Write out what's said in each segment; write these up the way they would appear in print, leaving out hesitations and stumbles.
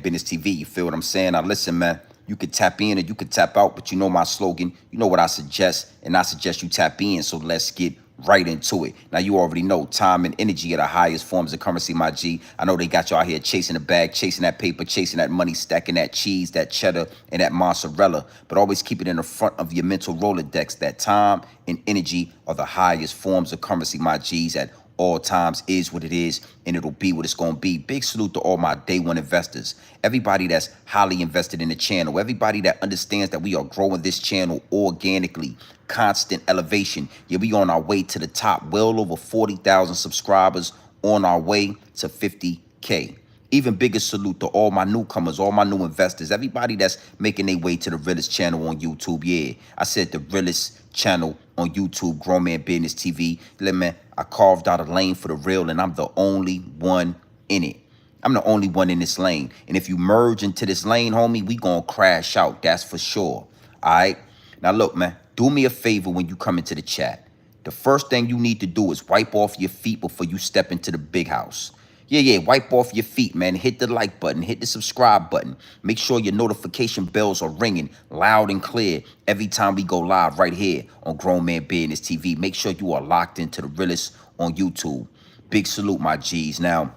Business TV. You feel what I'm saying? Now listen, man. You could tap in or you could tap out, but you know my slogan. You know what I suggest, and I suggest you tap in. So let's get right into it. Now you already know time and energy are the highest forms of currency, my G. I know they got y'all here chasing the bag, chasing that paper, chasing that money, stacking that cheese, that cheddar, and that mozzarella. But always keep it in the front of your mental Rolodex that time and energy are the highest forms of currency, my G's. At all times is what it is, and it'll be what it's going to be. Big salute to all my day one investors, everybody that's highly invested in the channel, everybody that understands that we are growing this channel organically, constant elevation. Yeah, we on our way to the top, well over 40,000 subscribers, on our way to 50K. Even bigger salute to all my newcomers, all my new investors, everybody that's making their way to the Realest channel on YouTube. Yeah, I said the Realest channel on YouTube, Grown Man Business TV. Man, I carved out a lane for the real, and I'm the only one in it. I'm the only one in this lane. And if you merge into this lane, homie, we gonna crash out. That's for sure. All right? Now, look, man, do me a favor when you come into the chat. The first thing you need to do is wipe off your feet before you step into the big house. Yeah, wipe off your feet, man. Hit the like button, hit the subscribe button. Make sure your notification bells are ringing loud and clear every time we go live right here on Grown Man Business TV. Make sure you are locked into the Realest on YouTube. Big salute, my G's. Now,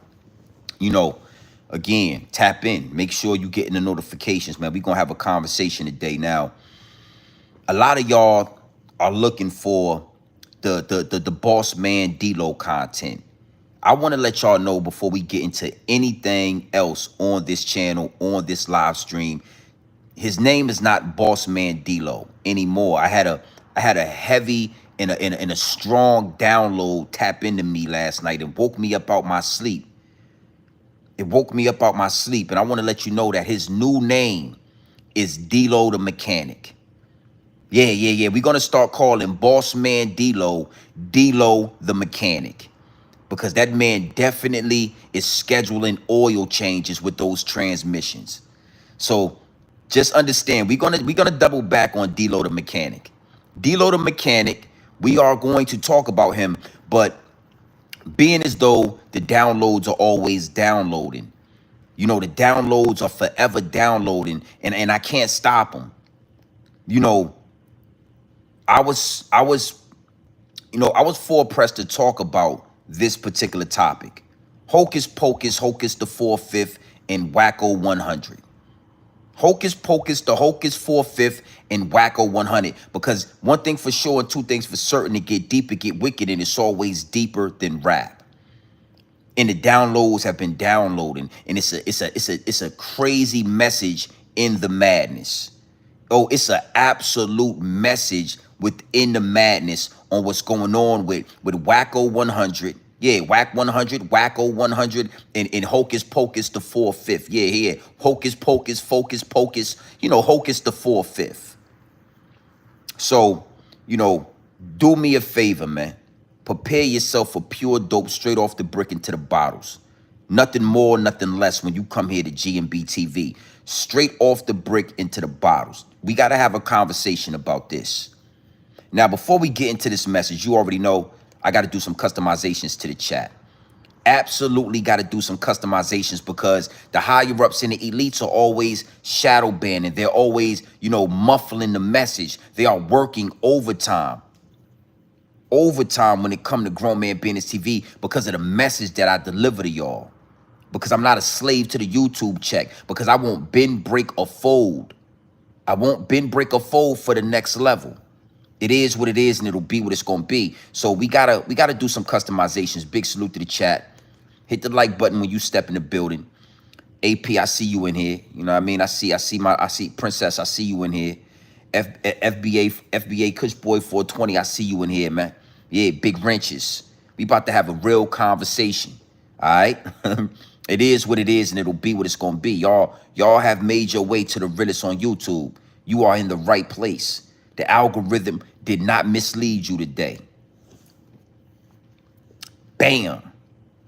you know, again, tap in. Make sure you getting the notifications, man. We're going to have a conversation today. Now, a lot of y'all are looking for the boss man D-Lo content. I want to let y'all know before we get into anything else on this channel, on this live stream, his name is not Boss Man D-Lo anymore. I had a heavy and a strong download tap into me last night and woke me up out my sleep. It woke me up out my sleep, and I want to let you know that his new name is D-Lo the Mechanic. Yeah. We're gonna start calling Boss Man D-Lo the Mechanic, because that man definitely is scheduling oil changes with those transmissions. So just understand, we're gonna double back on D-Lo the Mechanic. D-Lo the Mechanic, we are going to talk about him, but being as though the downloads are always downloading. You know, the downloads are forever downloading, and I can't stop them. You know, I was full pressed to talk about this particular topic. Hocus Pocus, Hocus the 4/5, and Wacko 100. Hocus Pocus, the Hocus 4/5, and Wacko 100. Because one thing for sure and two things for certain, to get deep, it get wicked, and it's always deeper than rap. And the downloads have been downloading, and it's a crazy message in the madness. Oh, it's an absolute message within the madness on what's going on with Wacko 100. Yeah, Wack 100, Wacko 100, and Hocus Pocus the 4/5. Yeah. Hocus Pocus, Focus Pocus, Hocus the 4/5. So, do me a favor, man. Prepare yourself for pure dope straight off the brick into the bottles. Nothing more, nothing less when you come here to GMBTV. Straight off the brick into the bottles. We got to have a conversation about this. Now, before we get into this message, you already know I got to do some customizations to the chat. Absolutely got to do some customizations, because the higher ups and the elites are always shadow banning. They're always, muffling the message. They are working overtime when it comes to Grown Man Business TV, because of the message that I deliver to y'all. Because I'm not a slave to the YouTube check. Because I won't bend, break, or fold. I won't bend, break, or fold for the next level. It is what it is, and it'll be what it's gonna be. So we gotta do some customizations. Big salute to the chat. Hit the like button when you step in the building. AP, I see you in here. You know what I mean? I see Princess. I see you in here. FBA Kush Boy 420. I see you in here, man. Yeah, big wrenches. We about to have a real conversation. All right. It is what it is, and it'll be what it's gonna be. Y'all have made your way to the Realest on YouTube. You are in the right place. The algorithm did not mislead you today. Bam.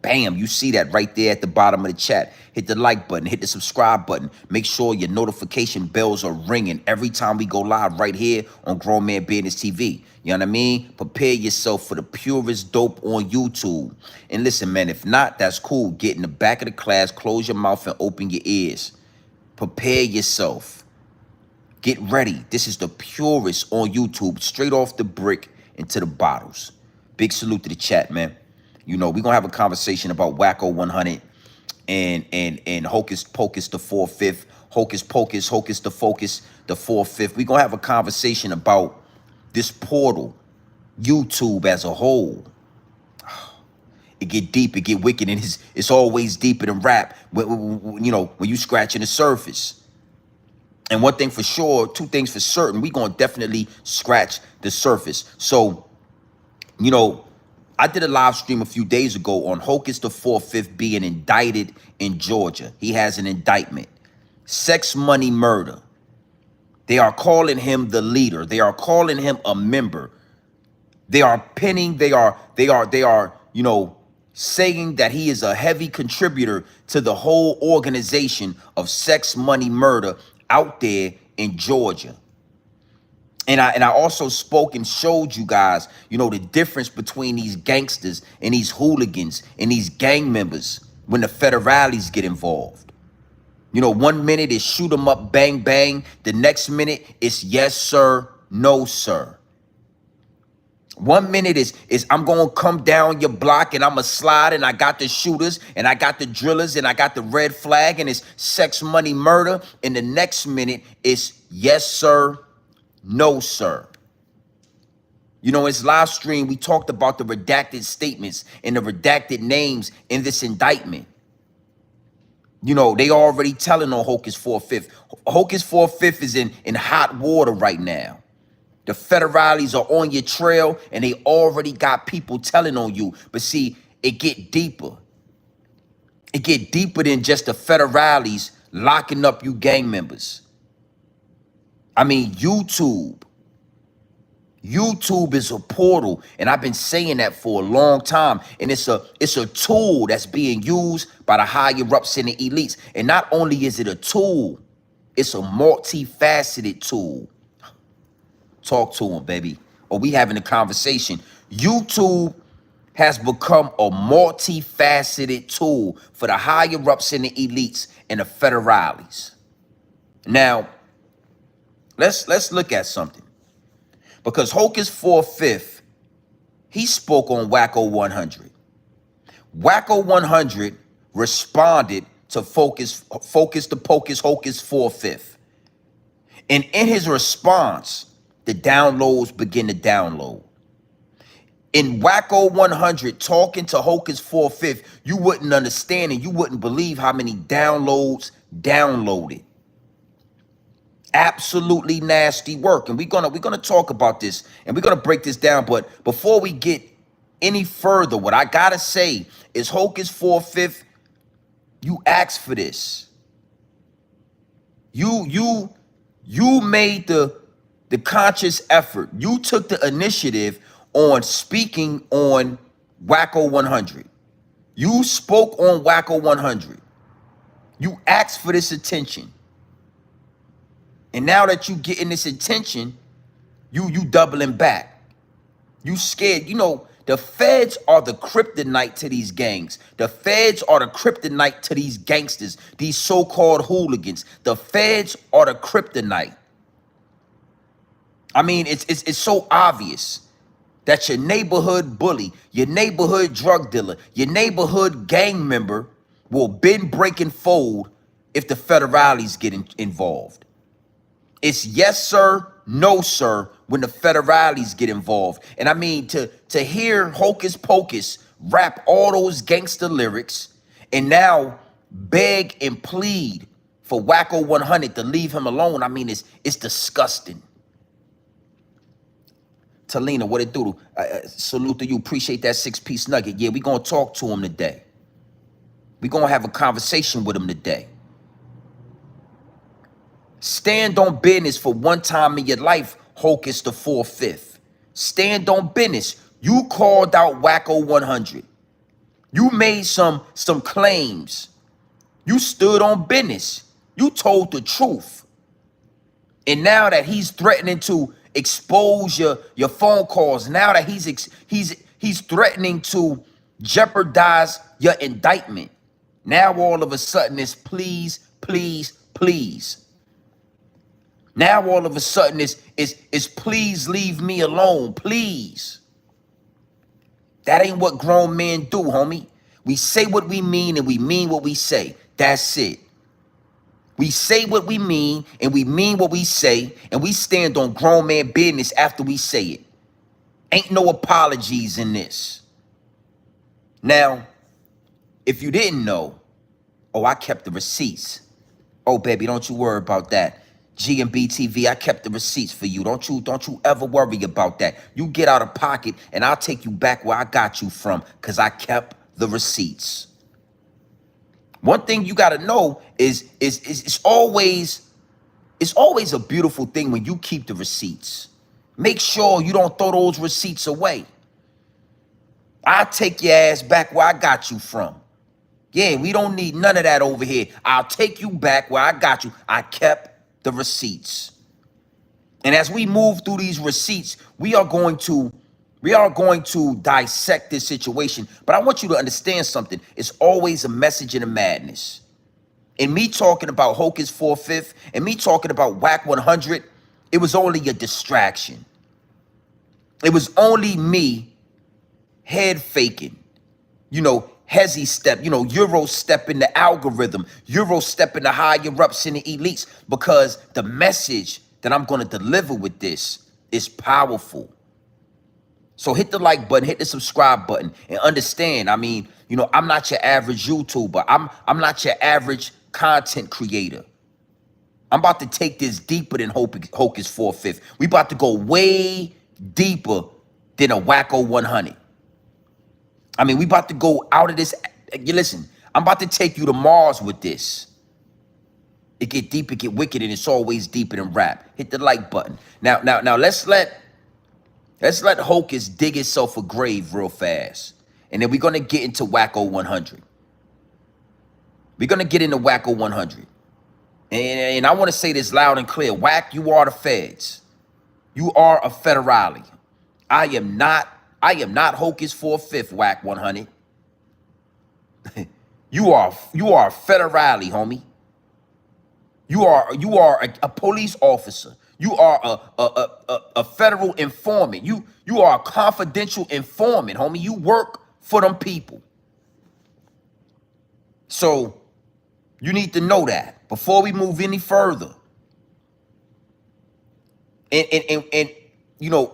Bam. You see that right there at the bottom of the chat. Hit the like button. Hit the subscribe button. Make sure your notification bells are ringing every time we go live right here on Grown Man Business TV. You know what I mean? Prepare yourself for the purest dope on YouTube. And listen, man, if not, that's cool. Get in the back of the class, close your mouth, and open your ears. Prepare yourself. Get ready. This is the purest on YouTube, straight off the brick into the bottles. Big salute to the chat, man. You know, we're gonna have a conversation about Wacko 100 and Hocus Pocus the 4/5, Hocus Pocus, Hocus the Focus the 4/5. We're gonna have a conversation about this portal, YouTube as a whole. It get deep, it get wicked, and it's always deeper than rap. You know, when you scratching the surface. And one thing for sure, two things for certain, we gonna definitely scratch the surface. So, you know, I did a live stream a few days ago on Hocus the 4/5 being indicted in Georgia. He has an indictment. Sex, money, murder. They are calling him the leader. They are calling him a member. They are pinning, they are, you know, saying that he is a heavy contributor to the whole organization of sex, money, murder out there in Georgia. And I also spoke and showed you guys, you know, the difference between these gangsters and these hooligans and these gang members when the federales get involved. You know, 1 minute is shoot 'em up, bang, bang. The next minute is yes, sir, no, sir. 1 minute is I'm gonna come down your block and I'm gonna slide and I got the shooters and I got the drillers and I got the red flag and it's sex, money, murder. And the next minute is yes, sir, no, sir. You know, in this live stream, we talked about the redacted statements and the redacted names in this indictment. You know, they already telling on Hocus 4/5. Hocus 4/5 is in hot water right now. The federales are on your trail and they already got people telling on you. But see, it get deeper. It get deeper than just the federales locking up you gang members. I mean, YouTube is a portal, and I've been saying that for a long time. And it's a tool that's being used by the higher ups and the elites. And not only is it a tool, it's a multifaceted tool. Talk to him, baby. Or we having a conversation. YouTube has become a multifaceted tool for the higher ups and the elites and the federales. Now, let's look at something. Because Hocus 4/5, he spoke on Wacko 100. Wacko 100 responded to Focus the Pocus Hocus 4/5. And in his response, the downloads begin to download. In Wacko 100 talking to Hocus 4/5, you wouldn't understand and you wouldn't believe how many downloads downloaded. Absolutely nasty work. And we're gonna talk about this and we're gonna break this down. But before we get any further, what I gotta say is Hocus 4/5, you asked for this. You made the conscious effort. You took the initiative on speaking on Wacko 100. You spoke on Wacko 100. You asked for this attention. And now that you getting this attention, you doubling back. You scared. You know, the feds are the kryptonite to these gangs. The feds are the kryptonite to these gangsters, these so-called hooligans. The feds are the kryptonite. I mean, it's so obvious that your neighborhood bully, your neighborhood drug dealer, your neighborhood gang member will bend, break, and fold if the federales get involved. It's yes, sir, no, sir, when the federales get involved. And I mean, to hear Hocus Pocus rap all those gangster lyrics and now beg and plead for Wacko 100 to leave him alone, I mean, it's disgusting. Talina, what it do? Salute to you. Appreciate that 6-piece nugget. Yeah, we going to talk to him today. we going to have a conversation with him today. Stand on business for one time in your life, Hocus the 4/5. Stand on business. You called out Wacko 100. You made some claims. You stood on business. You told the truth. And now that he's threatening to expose your phone calls, now that he's threatening to jeopardize your indictment, now all of a sudden it's please, please, please. please. Now all of a sudden it's please leave me alone, please. That ain't what grown men do, homie. We say what we mean and we mean what we say. That's it. We say what we mean and we mean what we say, and we stand on grown man business after we say it. Ain't no apologies in this. Now, if you didn't know, oh, I kept the receipts. Oh, baby, don't you worry about that. GMBTV, I kept the receipts for you. Don't you ever worry about that. You get out of pocket and I'll take you back where I got you from, because I kept the receipts. One thing you got to know is it's always a beautiful thing when you keep the receipts. Make sure you don't throw those receipts away. I'll take your ass back where I got you from. Yeah, we don't need none of that over here. I'll take you back where I got you. I kept the receipts. And as we move through these receipts, we are going to dissect this situation. But I want you to understand something. It's always a message in a madness. And me talking about Hocus 4/5 and me talking about Wack 100, it was only a distraction. It was only me head faking, hezzy step, Euro step in the algorithm, Euro step in the higher ups in the elites, because the message that I'm going to deliver with this is powerful. So hit the like button, hit the subscribe button, and understand, I'm not your average YouTuber. I'm not your average content creator. I'm about to take this deeper than Hocus 4/5. We about to go way deeper than a Wacko 100. We about to go out of this. Listen, I'm about to take you to Mars with this. It get deep, it get wicked, and it's always deeper than rap. Hit the like button. Now, let's let Hocus dig himself a grave real fast. And then we're going to get into Wacko 100. We're going to get into Wacko 100. And I want to say this loud and clear. Wack, you are the feds. You are a federale. I am not Hocus 4/5, Wack 100. You are a federale, homie. You are a police officer. You are a federal informant. You are a confidential informant, homie. You work for them people. So you need to know that before we move any further. And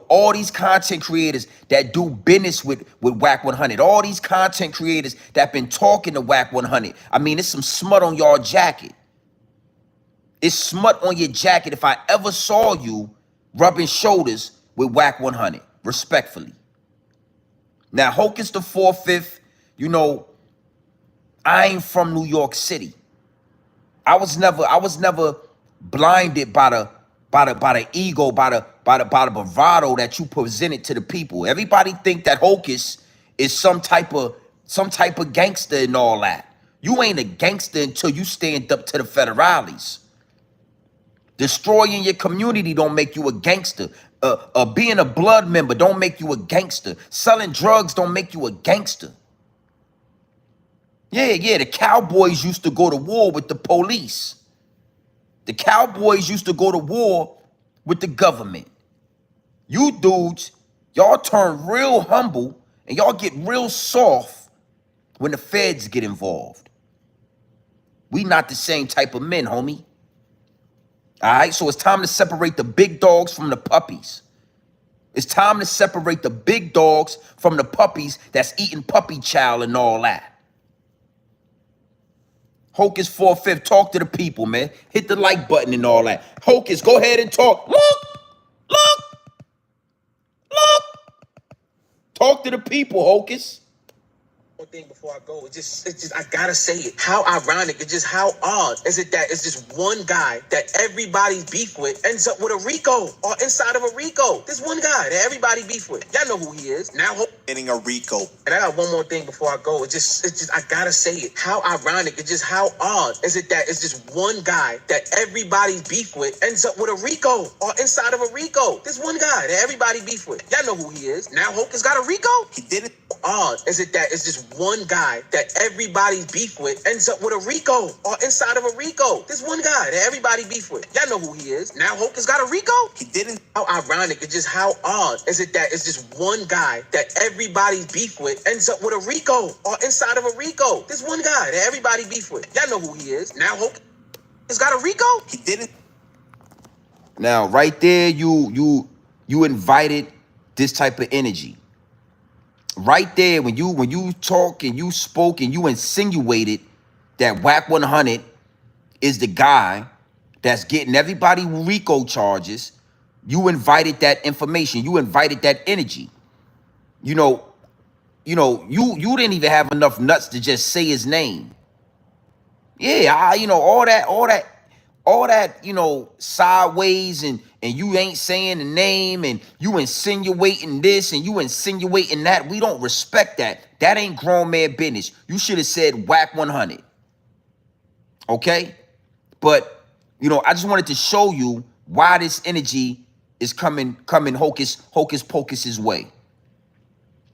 all these content creators that do business with Wack 100, all these content creators that been talking to Wack 100, it's some smut on y'all jacket. It's smut on your jacket if I ever saw you rubbing shoulders with Wack 100, respectfully. Now, Hocus the 4/5, I ain't from New York City. I was never blinded by the ego, by the bravado that you presented to the people. Everybody think that Hocus is some type of gangster and all that. You ain't a gangster until you stand up to the federales. Destroying your community don't make you a gangster. Being a blood member don't make you a gangster. Selling drugs don't make you a gangster. Yeah, the cowboys used to go to war with the police. The cowboys used to go to war with the government. You dudes, y'all turn real humble and y'all get real soft when the feds get involved. We not the same type of men, homie. All right, so it's time to separate the big dogs from the puppies. It's time to separate the big dogs from the puppies that's eating puppy chow and all that. Hocus 4/5, talk to the people, man. Hit the like button and all that. Hocus, go ahead and talk. Look. Talk to the people, Hocus. One thing before I go, it's just I gotta say it. How ironic, it's just how odd is it that it's just one guy that everybody's beef with ends up with a RICO or inside of a RICO. This one guy that everybody beef with. Y'all know who he is. Now getting a RICO. And I got one more thing before I go. It's just I gotta say it. How ironic, it's just how odd is it that it's just one guy that everybody's beef with ends up with a RICO or inside of a RICO. This one guy that everybody beef with. Y'all know who he is. Now Hocus got a RICO. He did it. Odd is it that it's just one guy that everybody beef with ends up with a RICO or inside of a RICO. This one guy that everybody beef with. Y'all know who he is. Now Hocus got a RICO. He didn't. How ironic, it's just how odd is it that it's just one guy that everybody beef with ends up with a RICO or inside of a RICO. This one guy that everybody beef with. Y'all know who he is. Now Hocus got a RICO. He didn't. Now, right there, you invited this type of energy. Right there, when you talk and you spoke and you insinuated that Wack 100 is the guy that's getting everybody RICO charges, you invited that information. You invited that energy. You didn't even have enough nuts to just say his name. Yeah, all that, sideways and you ain't saying the name and you insinuating this and you insinuating that. We don't respect that. That ain't grown man business. You should have said Wack 100. Okay? But, I just wanted to show you why this energy is coming Hocus Pocus's way.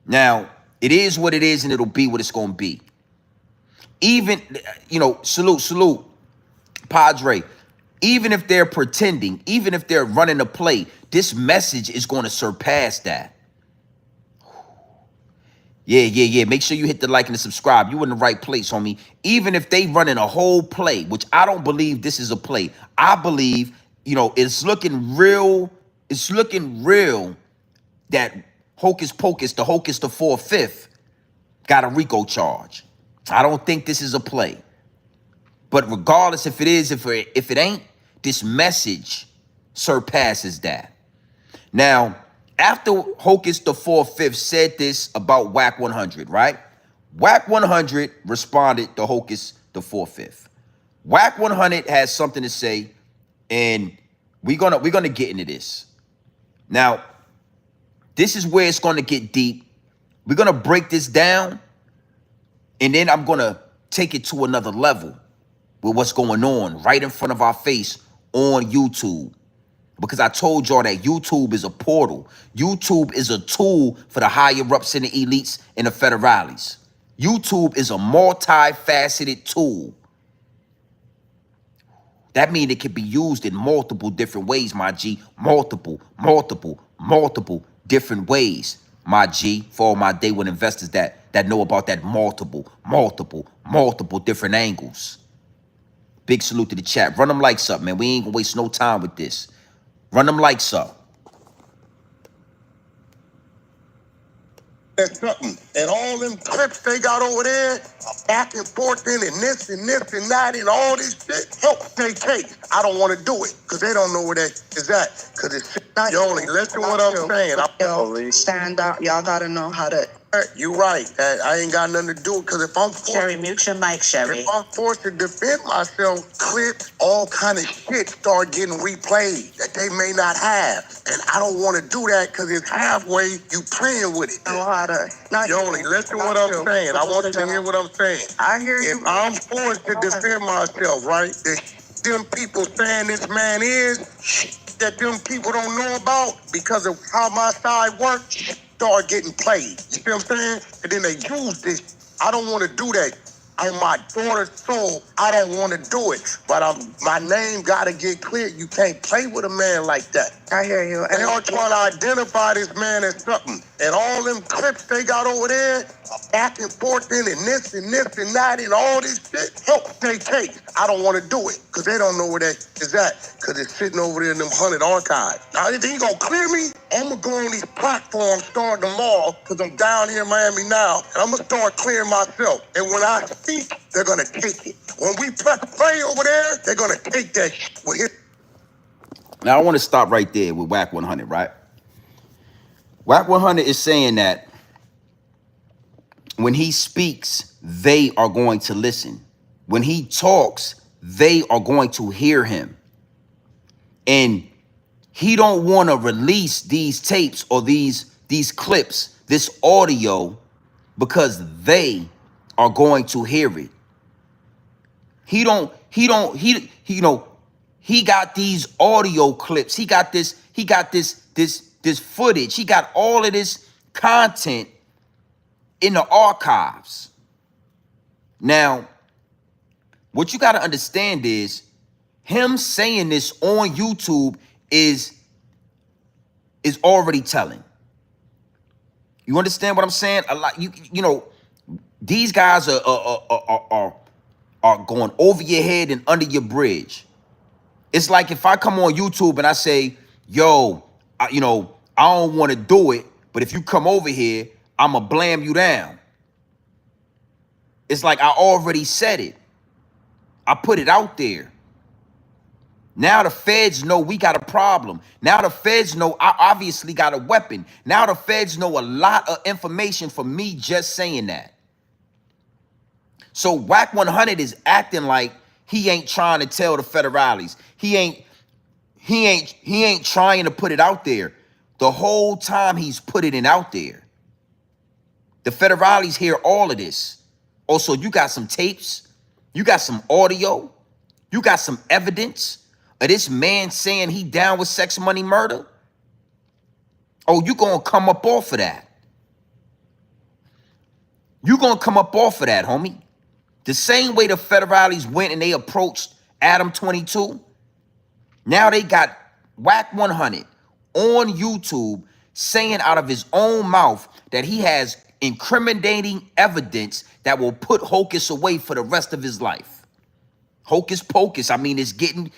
Now, it is what it is and it'll be what it's going to be. Even, salute, Padre. Even if they're pretending, even if they're running a play, this message is going to surpass that. Yeah. Make sure you hit the like and the subscribe. You in the right place, homie. Even if they running a whole play, which I don't believe this is a play. I believe, it's looking real. It's looking real that Hocus Pocus, the 4/5, got a RICO charge. I don't think this is a play. But regardless if it is, if it ain't, this message surpasses that. Now, after Hocus the 4/5 said this about Wack 100, right? Wack 100 responded to Hocus the 4/5. Wack 100 has something to say, and we're gonna get into this. Now, this is where it's gonna get deep. We're gonna break this down, and then I'm gonna take it to another level with what's going on right in front of our face on YouTube. Because I told y'all that YouTube is a portal. YouTube is a tool for the higher ups and the elites and the federales. YouTube is a multifaceted tool. That means it can be used in multiple different ways, my G. Multiple different ways, my G. For all my day one investors that know about that multiple different angles. Big salute to the chat. Run them likes up, man. We ain't gonna waste no time with this. Run them likes up. That's something. And all them clips they got over there, back and forth and this and that and all this shit, help they case. I don't want to do it because they don't know where that is at. Because it's you only listen to what I'm saying. Yo, stand up. Y'all got to know how to. You're right. I ain't got nothing to do because if I'm Sherry, mute your mic, Sherry. If I'm forced to defend myself, clips, all kind of shit start getting replayed that they may not have. And I don't want to do that because it's halfway you playing with it. Know how to. You only listen to what I'm saying. I want you to hear what I'm saying. I hear you. If I'm forced to defend myself, right? Them people saying this man is that them people don't know about because of how my side works. Start getting played. You see what I'm saying? And then they use this. I don't want to do that. On my daughter's soul, I don't want to do it. But my name got to get clear. You can't play with a man like that. I hear you. They are trying to identify this man as something. And all them clips they got over there, back and forth and this and that and all this shit, help they case. I don't want to do it because they don't know where that is at because it's sitting over there in them 100 archives. Now, if he going to clear me, I'm going to go on these platforms starting tomorrow because I'm down here in Miami now, and I'm going to start clearing myself. And when I speak, they're going to take it. When we play over there, they're going to take that shit with it. Now, I want to stop right there with Wack 100, right? Wack 100 is saying that when he speaks, they are going to listen. When he talks, they are going to hear him. And he don't want to release these tapes or these clips, this audio, because they are going to hear it. He got these audio clips. He got this footage. He got all of this content in the archives. Now, what you got to understand is him saying this on YouTube is already telling. You understand what I'm saying? A lot, you know, these guys are going over your head and under your bridge. It's like if I come on YouTube and I say, yo, you know, I don't want to do it, but if you come over here, I'm going to blam you down. It's like I already said it. I put it out there. Now the feds know we got a problem. Now the feds know I obviously got a weapon. Now the feds know a lot of information from me just saying that. So Wack 100 is acting like he ain't trying to tell the federales. He ain't trying to put it out there. The whole time he's put it in out there. The federales hear all of this. Also, you got some tapes. You got some audio. You got some evidence of this man saying he down with sex, money, murder. Oh, you gonna come up off of that. You gonna come up off of that, homie. The same way the federales went and they approached Adam 22. Now they got Wack 100 on YouTube saying out of his own mouth that he has incriminating evidence that will put Hocus away for the rest of his life. Hocus Pocus, I mean, it's getting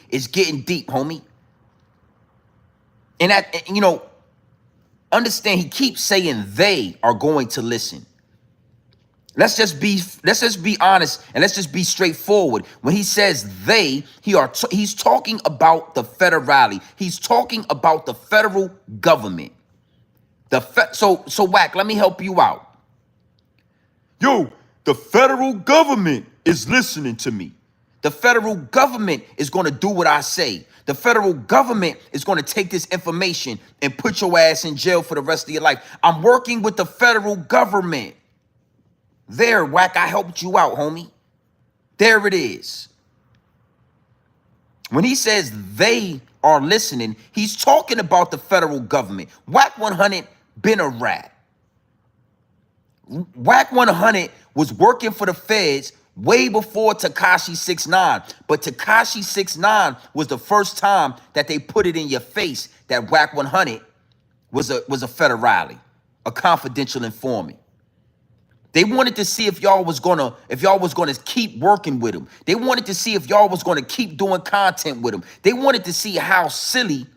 deep, homie. And that, you know, understand, he keeps saying they are going to listen. Let's just be honest and let's just be straightforward. When he says they, he's talking about the federale. He's talking about the federal government. So Wack, let me help you out. Yo, the federal government is listening to me. The federal government is going to do what I say. The federal government is going to take this information and put your ass in jail for the rest of your life. I'm working with the federal government. There, Wack, I helped you out, homie. There it is. When he says they are listening, he's talking about the federal government. Wack 100 been a rat. Wack 100 was working for the feds way before Tekashi 6ix9ine. But Tekashi 6ix9ine was the first time that they put it in your face that Wack 100 was a federale, a confidential informant. They wanted to see if y'all was gonna keep working with him. They wanted to see if y'all was gonna keep doing content with him. They wanted to see how silly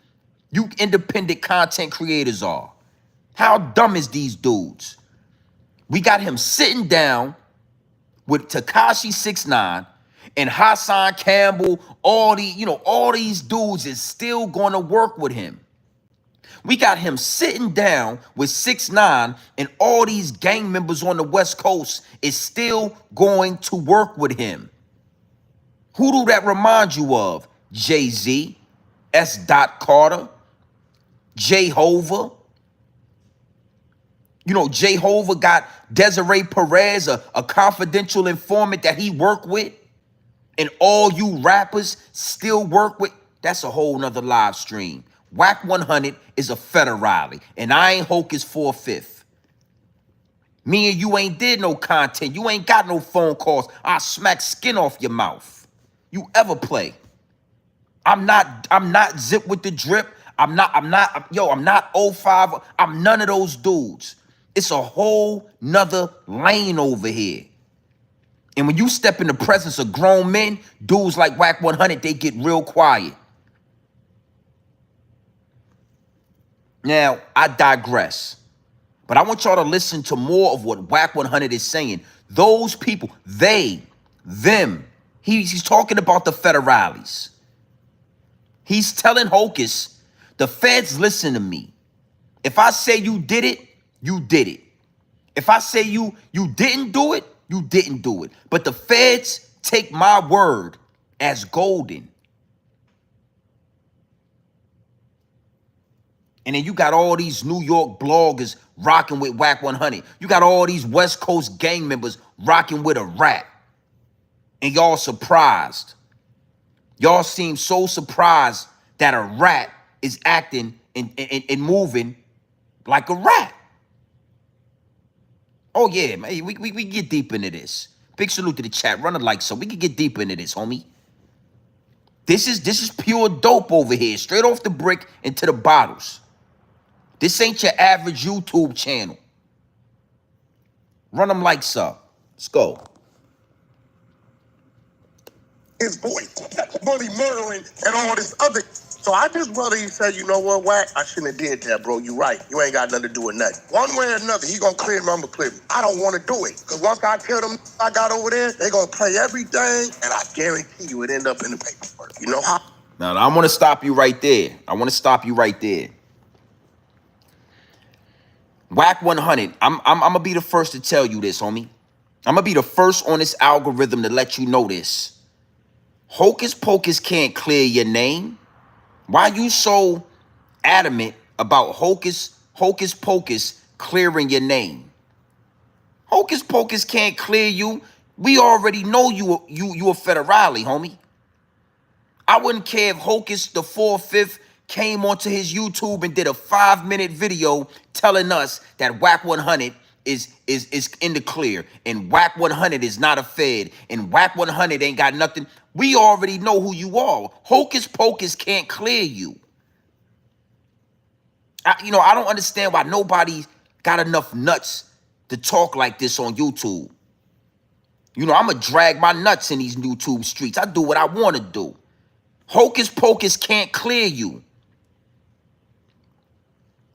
you independent content creators are. How dumb is these dudes? We got him sitting down with Tekashi 6ix9ine and Hassan Campbell. All these dudes is still gonna work with him. We got him sitting down with 6ix9ine and all these gang members on the West Coast is still going to work with him. Who do that remind you of? Jay-Z, S. Carter, Jehovah. You know, Jehovah got Desiree Perez, a confidential informant that he worked with, and all you rappers still work with. That's a whole nother live stream. Wack 100 is a federale, and I ain't Hocus 4/5. Me and you ain't did no content. You ain't got no phone calls. I smack skin off your mouth. You ever play? I'm not Zip with the Drip. I'm not 05. I'm none of those dudes. It's a whole nother lane over here. And when you step in the presence of grown men, dudes like Wack 100, they get real quiet. Now, I digress. But I want y'all to listen to more of what Wack 100 is saying. Those people, they, them. He's talking about the federales. He's telling Hocus, the feds listen to me. If I say you did it, you did it. If I say you didn't do it, you didn't do it. But the feds take my word as golden. And then you got all these New York bloggers rocking with Wack 100. You got all these West Coast gang members rocking with a rat. And y'all surprised. Y'all seem so surprised that a rat is acting and moving like a rat. Oh, yeah, man, we get deep into this. Big salute to the chat. Run a like so we can get deeper into this, homie. This is pure dope over here. Straight off the brick into the bottles. This ain't your average YouTube channel. Run them likes up. Let's go. His voice, bully murdering, and all this other. So I just rather he said, you know what, Wack? I shouldn't have did that, bro. You right. You ain't got nothing to do with nothing. One way or another, he gonna clear me, I'm gonna clear me. I don't want to do it. Because once I tell them I got over there, they gonna play everything, and I guarantee you it end up in the paperwork. You know how? Now, I want to stop you right there. Wack 100. I'm gonna be the first to tell you this, homie. I'm gonna be the first on this algorithm to let you know this. Hocus Pocus can't clear your name. Why you so adamant about Hocus Pocus clearing your name? Hocus Pocus can't clear you. We already know you a federale, homie. I wouldn't care if Hocus the 4/5 came onto his YouTube and did a 5-minute video telling us that Wack 100 is in the clear and Wack 100 is not a fed and Wack 100 ain't got nothing. We already know who you are. Hocus Pocus can't clear you. I don't understand why nobody got enough nuts to talk like this on YouTube. I'm going to drag my nuts in these YouTube streets. I do what I want to do. Hocus Pocus can't clear you.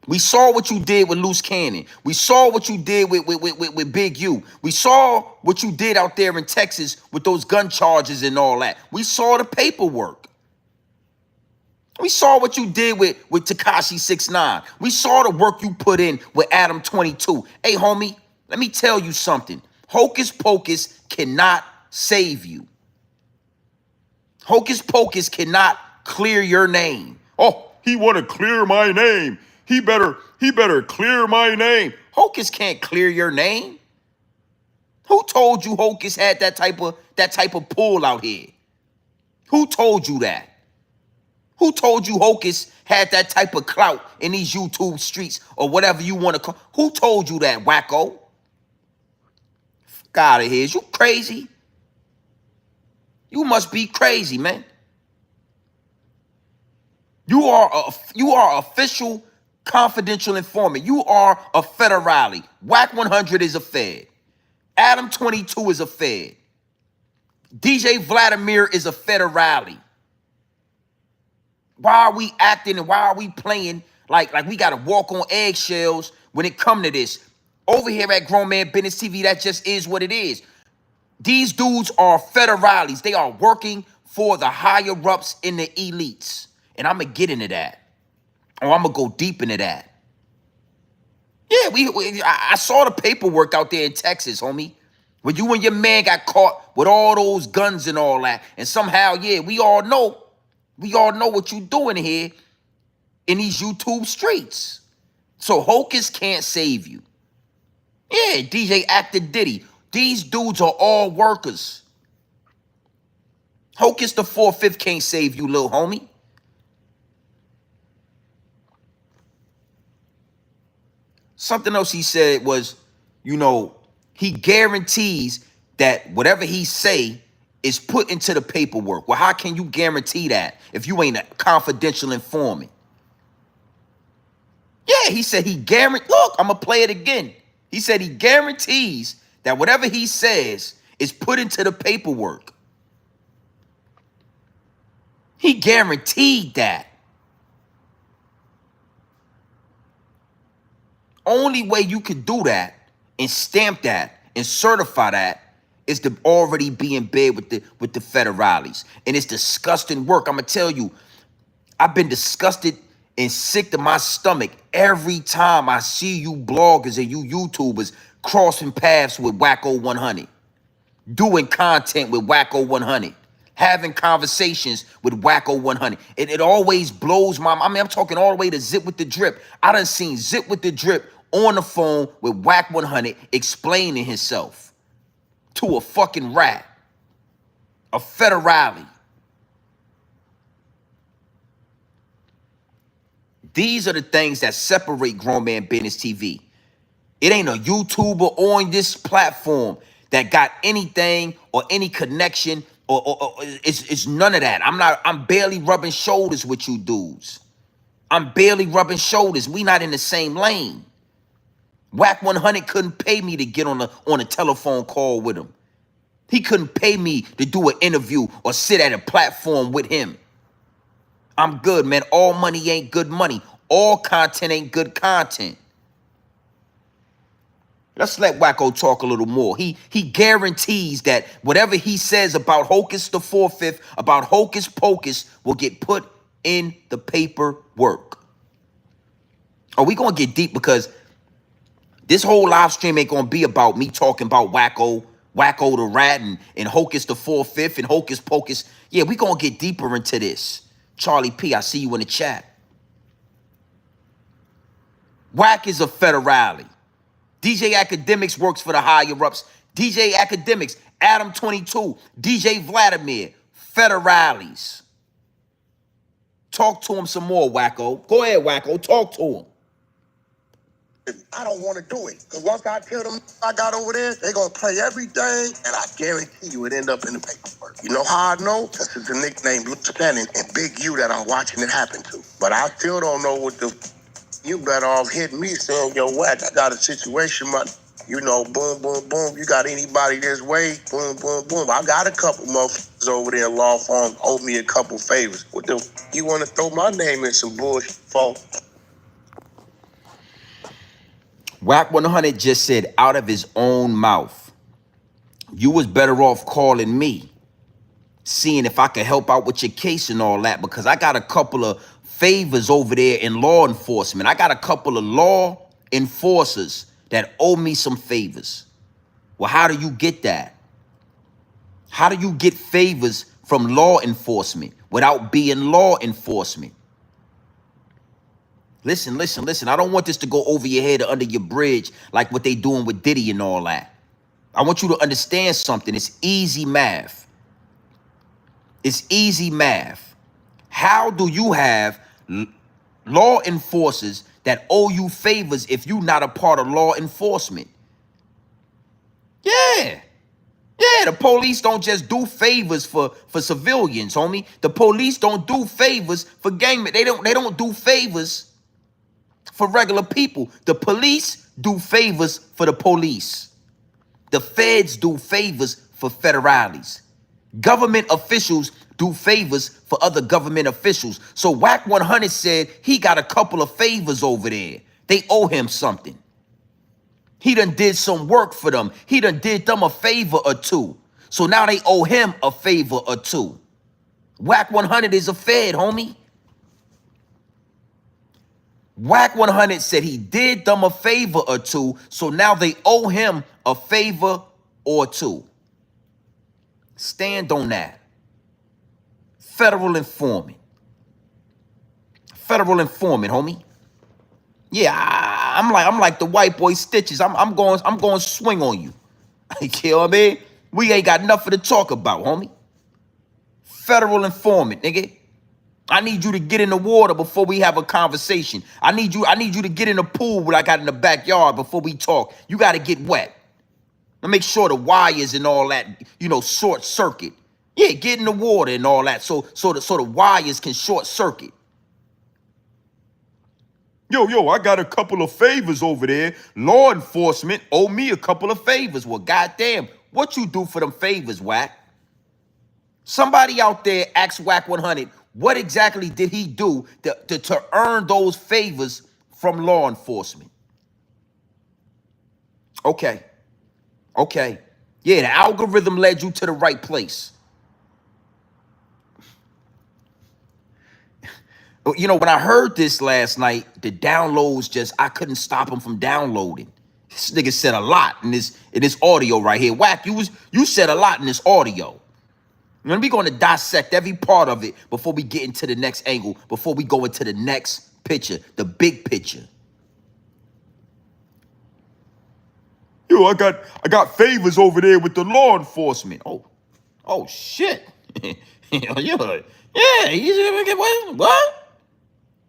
We saw what you did with Loose Cannon. We saw what you did with Big U. We saw what you did out there in Texas with those gun charges and all that. We saw the paperwork. We saw what you did with Tekashi 6ix9ine. We saw the work you put in with Adam 22. Hey, homie, let me tell you something. Hocus Pocus cannot save you. Hocus Pocus cannot clear your name. Oh, he want to clear my name. He better clear my name. Hocus can't clear your name. Who told you Hocus had that type of pull out here? Who told you that? Who told you Hocus had that type of clout in these YouTube streets or whatever you want to call? Who told you that, wacko? Fuck out of here. Is you crazy? You must be crazy, man. You are official confidential informant. You are a federale. Wack 100 is a fed. Adam 22 is a fed. DJ Vladimir is a federale. Why are we acting and why are we playing like we got to walk on eggshells when it come to this? Over here at Grown Man Business TV, that just is what it is. These dudes are federales. They are working for the higher-ups in the elites. And I'm going to get into that. Or I'm going to go deep into that. Yeah, I saw the paperwork out there in Texas, homie. When you and your man got caught with all those guns and all that. And somehow, yeah, we all know what you doing here in these YouTube streets. So Hocus can't save you. Yeah, DJ Actor Diddy. These dudes are all workers. Hocus the 4/5 can't save you, little homie. Something else he said was, he guarantees that whatever he say is put into the paperwork. Well, how can you guarantee that if you ain't a confidential informant? Yeah, he said he guarantees. Look, I'm going to play it again. He said he guarantees that whatever he says is put into the paperwork. He guaranteed that. Only way you can do that and stamp that and certify that is to already be in bed with the federales. And it's disgusting work. I'm going to tell you, I've been disgusted and sick to my stomach every time I see you bloggers and you YouTubers crossing paths with Wacko 100, doing content with Wacko 100, having conversations with Wacko 100. It always blows my mind. I mean, I'm talking all the way to Zip with the Drip. I done seen Zip with the Drip on the phone with Wack 100 explaining himself to a fucking rat, a federale. These are the things that separate Grown Man Business TV. It ain't a YouTuber on this platform that got anything or any connection or it's none of that. I'm barely rubbing shoulders with you dudes. I'm barely rubbing shoulders. We not in the same lane. Wack 100 couldn't pay me to get on a telephone call with him. He couldn't pay me to do an interview or sit at a platform with him. I'm good, man. All money ain't good money. All content ain't good content. Let's let Wacko talk a little more. He guarantees that whatever he says about Hocus the 4/5, about Hocus Pocus, will get put in the paperwork. Are we going to get deep? Because this whole live stream ain't going to be about me talking about Wacko the Rat and Hocus the 4/5 and Hocus Pocus. Yeah, we going to get deeper into this. Charlie P, I see you in the chat. Wack is a federale. DJ Academics works for the higher-ups. DJ Academics, Adam 22, DJ Vladimir, federales. Talk to him some more, Wacko. Go ahead, Wacko. Talk to him. I don't want to do it. Because once I tell them I got over there, they're going to play everything, and I guarantee you it end up in the paperwork. You know how I know? This is the nickname Luke Shannon and Big U that I'm watching it happen to. But I still don't know what the... You better off hitting me saying, yo, Wack, I got a situation, man. You know, boom, boom, boom. You got anybody this way? Boom, boom, boom. I got a couple motherfuckers over there in law firm owe me a couple favors. What the... You want to throw my name in some bullshit for? Wack 100 just said out of his own mouth, you was better off calling me, seeing if I could help out with your case and all that, because I got a couple of favors over there in law enforcement. I got a couple of law enforcers that owe me some favors. Well, how do you get that? How do you get favors from law enforcement without being law enforcement? Listen, listen, listen. I don't want this to go over your head or under your bridge like what they doing with Diddy and all that. I want you to understand something. It's easy math. It's easy math. How do you have law enforcers that owe you favors if you're not a part of law enforcement? Yeah. Yeah, the police don't just do favors for civilians, homie. The police don't do favors for gangmen. They don't do favors for regular people. The police do favors for the police. The feds do favors for federales. Government officials do favors for other government officials. So Wack 100 said he got a couple of favors over there. They owe him something. He done did some work for them. He done did them a favor or two. So now they owe him a favor or two. Wack 100 is a fed, homie. Wack 100 said he did them a favor or two, so now they owe him a favor or two. Stand on that. Federal informant. Federal informant, homie. Yeah, I'm like the white boy Stitches. I'm going to swing on you. You know what I mean? We ain't got nothing to talk about, homie. Federal informant, nigga. I need you to get in the water before we have a conversation. I need you to get in the pool what I got in the backyard before we talk. You got to get wet. And make sure the wires and all that, you know, short circuit. Yeah, get in the water and all that so the wires can short circuit. Yo, I got a couple of favors over there. Law enforcement owe me a couple of favors. Well, goddamn, what you do for them favors, Wack? Somebody out there ask Wack 100, what exactly did he do to earn those favors from law enforcement? Okay. Yeah, the algorithm led you to the right place. You know, when I heard this last night, the downloads I couldn't stop them from downloading. This nigga said a lot in this audio right here. Wack, you said a lot in this audio. And we're going to dissect every part of it before we get into the next angle, before we go into the next picture, the big picture. Yo, I got favors over there with the law enforcement. Oh shit. Yeah,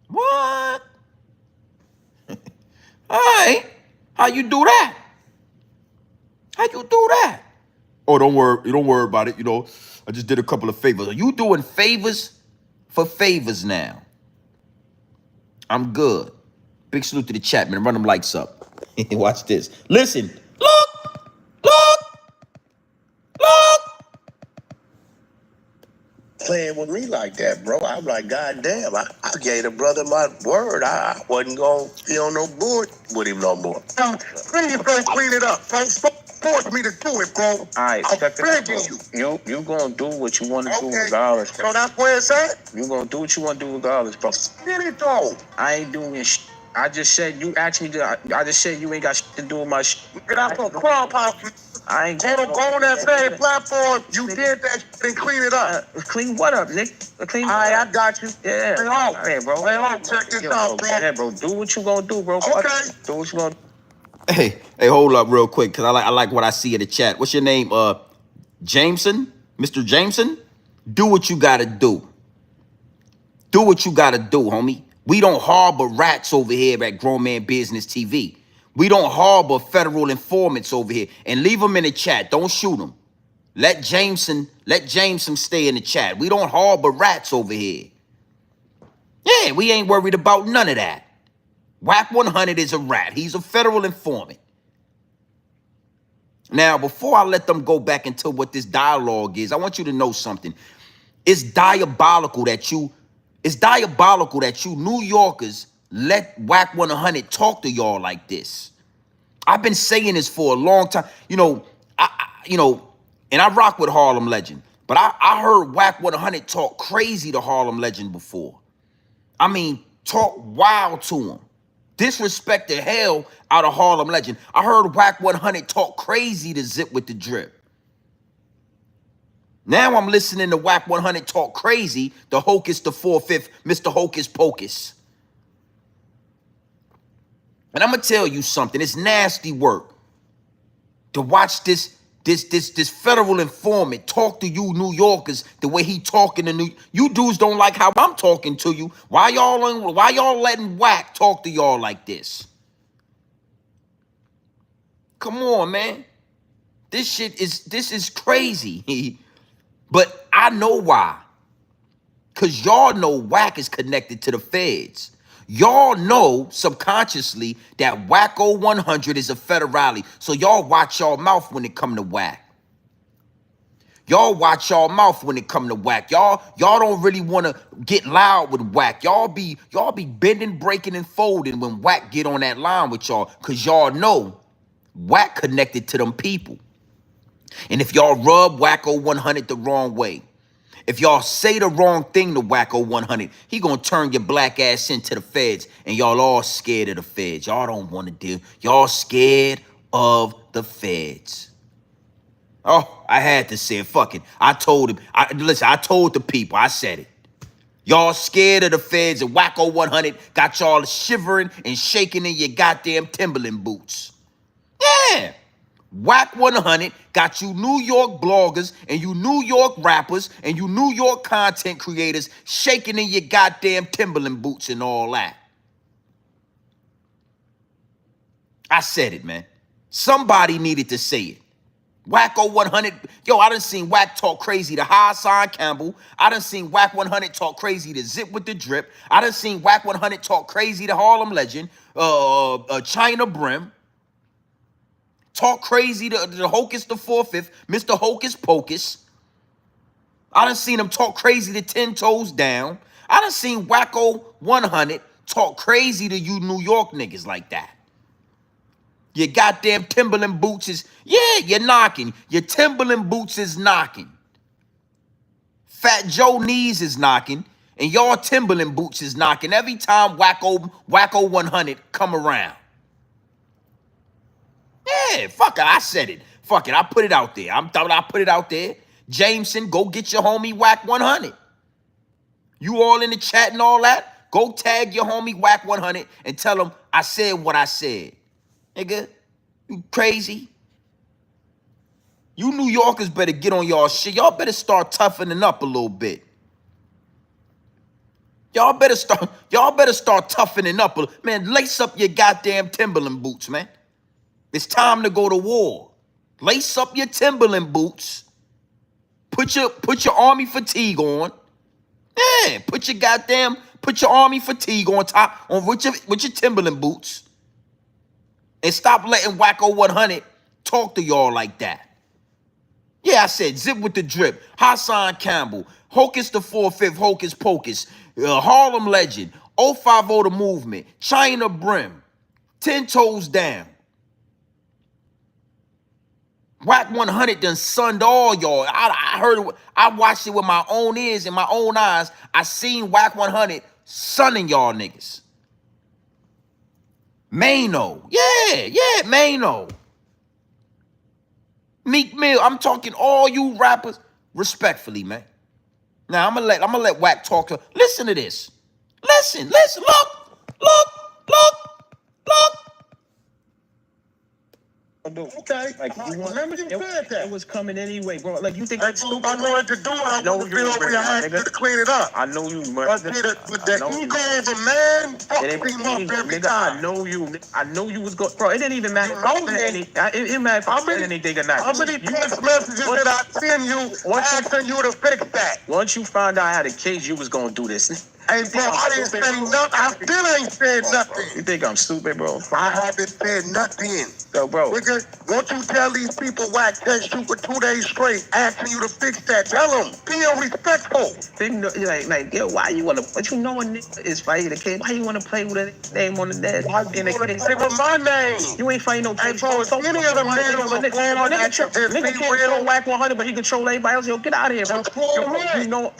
what? All right. How you do that? Oh, don't worry about it. You know, I just did a couple of favors. Are you doing favors for favors now? I'm good. Big salute to the chat, man. Run them lights up. Watch this. Listen. Look. Playing with me like that, bro. I'm like, God damn, I gave the brother my word. I wasn't going to be on no board with him no more. Please go clean it up. Don't force me to do it, bro. All right, I'm check begging it. You gonna do what you want to do regardless, bro. So that's where it's at? You gonna do what you want to do regardless, bro. Get it, though. I ain't doing shit. I just said you asked me to. I just said you ain't got shit to do with my shit. Get out of the clubhouse. I ain't Go on that same platform. You did that shit and clean it up. Clean what up, Nick? Clean. All right, I got you. Yeah. Hey, on. Hey, bro. Hey, on. Check this out, bro. Yeah, bro. Do what you gonna do, bro. Okay. Do what you gonna do. Hey, hold up real quick, because I like what I see in the chat. What's your name? Jameson? Mr. Jameson? Do what you gotta do. Do what you gotta do, homie. We don't harbor rats over here at Grown Man Business TV. We don't harbor federal informants over here. And leave them in the chat. Don't shoot them. Let Jameson stay in the chat. We don't harbor rats over here. Yeah, we ain't worried about none of that. Wack 100 is a rat. He's a federal informant. Now, before I let them go back into what this dialogue is, I want you to know something. It's diabolical that you New Yorkers let Wack 100 talk to y'all like this. I've been saying this for a long time. You know, and I rock with Harlem Legend, but I heard Wack 100 talk crazy to Harlem Legend before. I mean, talk wild to him. Disrespect the hell out of Harlem Legend. I heard Wack 100 talk crazy to Zip with the Drip. Now I'm listening to Wack 100 talk crazy to Hocus the 4/5, Mr. Hocus Pocus. And I'm gonna tell you something. It's nasty work to watch this federal informant talk to you New Yorkers the way he talking to you dudes don't like how I'm talking to you. Why y'all letting Wack talk to y'all like this? Come on, man. This is crazy. But I know why. Cause y'all know Wack is connected to the feds. Y'all know subconsciously that Wacko 100 is a federale. So y'all watch y'all mouth when it come to Wack. Y'all watch y'all mouth when it come to Wack. Y'all don't really want to get loud with Wack. Y'all be bending, breaking, and folding when Wack get on that line with y'all. Cause y'all know Wack connected to them people. And if y'all rub Wacko 100 the wrong way, if y'all say the wrong thing to Wacko 100, he gonna turn your black ass into the feds, and y'all all scared of the feds. Y'all don't want to deal. Y'all scared of the feds. Oh, I had to say it. Fuck it. I told him. Listen, I told the people. I said it. Y'all scared of the feds, and Wacko 100 got y'all shivering and shaking in your goddamn Timberland boots. Yeah. Wack 100 got you New York bloggers and you New York rappers and you New York content creators shaking in your goddamn Timberland boots and all that. I said it, man. Somebody needed to say it. Wacko 100. Yo, I done seen Wack talk crazy to Hassan Campbell. I done seen Wack 100 talk crazy to Zip with the Drip. I done seen Wack 100 talk crazy to Harlem Legend, China Brim. Talk crazy to the Hocus the 4/5, Mr. Hocus Pocus. I done seen him talk crazy to 10 Toes Down. I done seen Wacko 100 talk crazy to you New York niggas like that. Your goddamn Timberland boots is, yeah, you're knocking. Your Timberland boots is knocking. Fat Joe knees is knocking, and y'all Timberland boots is knocking every time Wacko 100 come around. Yeah, fuck it. I said it. Fuck it. I put it out there. I put it out there. Jameson, go get your homie Wack 100. You all in the chat and all that? Go tag your homie Wack 100 and tell him I said what I said. Nigga, you crazy? You New Yorkers better get on y'all shit. Y'all better start toughening up a little bit. Y'all better start toughening up. Man, lace up your goddamn Timberland boots, man. It's time to go to war. Lace up your Timberland boots. Put your army fatigue on. Yeah, put your army fatigue on top on with your Timberland boots. And stop letting Wacko 100 talk to y'all like that. Yeah, I said zip with the drip. Hassan Campbell, Hocus the 4/5, Hocus Pocus, Harlem Legend, 050 the Movement, China Brim, 10 Toes Down. Wack 100 done sunned all y'all. I heard it. I watched it with my own ears and my own eyes. I seen Wack 100 sunning y'all niggas. Mano. Yeah, Mano. Meek Mill. I'm talking all you rappers respectfully, man. Now I'm gonna let Wack talk to. Listen to this. Listen, look. Okay. Like, you want, Remember you said that. it was coming anyway, bro. Like, you think Hey, Snoop, I know what to do. I know want to you, feel over your hand nigga. to clean it up. I know you, But man. the ego of a man fucks him up every Nigga, I time. know you. I know you was going, bro. It didn't even matter. You know me. It mattered if How I said many- anything or not. How many text messages did I send you asking you to fix that? Once you found out I had a case, you was gonna do this. Hey, bro, I didn't say nothing. I still ain't said nothing. You think I'm stupid, bro? I haven't said nothing. So, bro. Nigga, won't you tell these people Wack text you for 2 days straight asking you to fix that? Tell them. Be respectful. Like, yo, why you wanna? But you know a nigga is fighting the case. Why you wanna play with a name on the dead? Why you wanna play with my name? You ain't fighting no Hey, case. bro, if any of them niggas are born Nigga at can't control Wack 100, but he control everybody else. Yo, get out of here, bro.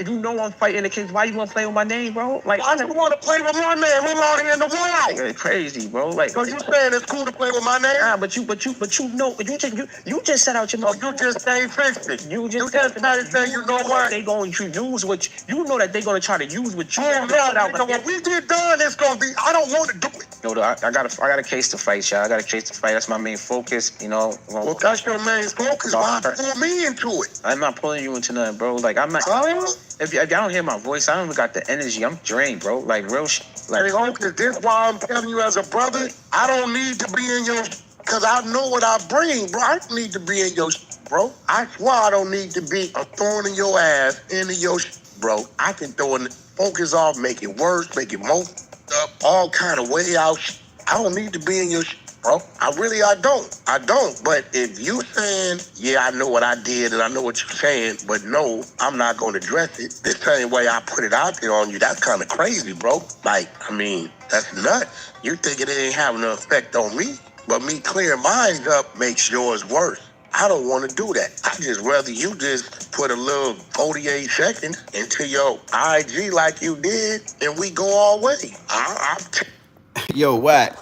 You know I'm fighting the case. Why you wanna play with my name, bro? Like, I just want to play with my name. I'm out here in the wild. you're crazy, bro. Like, So you saying it's cool to play with my name? nah, but you know, you just set out your Oh, you just ain't fixed it. You You just tried to say, you know what? they going to use what you know that they gonna try to use what you Oh, put out. no, when we get done, it's going to be, I don't want to do it. Yo, I got a case to fight, y'all. I got a case to fight. That's my main focus. You know, Well, that's your main focus. Why pull me into it? I'm not pulling you into nothing, bro. Like, I'm not. Huh? If y'all don't hear my voice, I don't even got the energy. I'm drained, bro. Like, real shit. Hey, Like, Hocus, this why I'm telling you as a brother, I don't need to be in your, because I know what I bring, bro. I don't need to be in your, bro. I swear I don't need to be a thorn in your ass, into your, bro. I can throw it, focus off, make it worse, make it more up, all kind of way out. I don't need to be in your, bro. I don't. But if you saying, yeah, I know what I did and I know what you're saying, but no, I'm not going to address it the same way I put it out there on you, that's kind of crazy, bro. Like, I mean, that's nuts. You thinking it ain't having an effect on me, but me clearing mine up makes yours worse. I don't want to do that. I just rather you just put a little 48 seconds into your IG like you did and we go all way. Yo, Wack.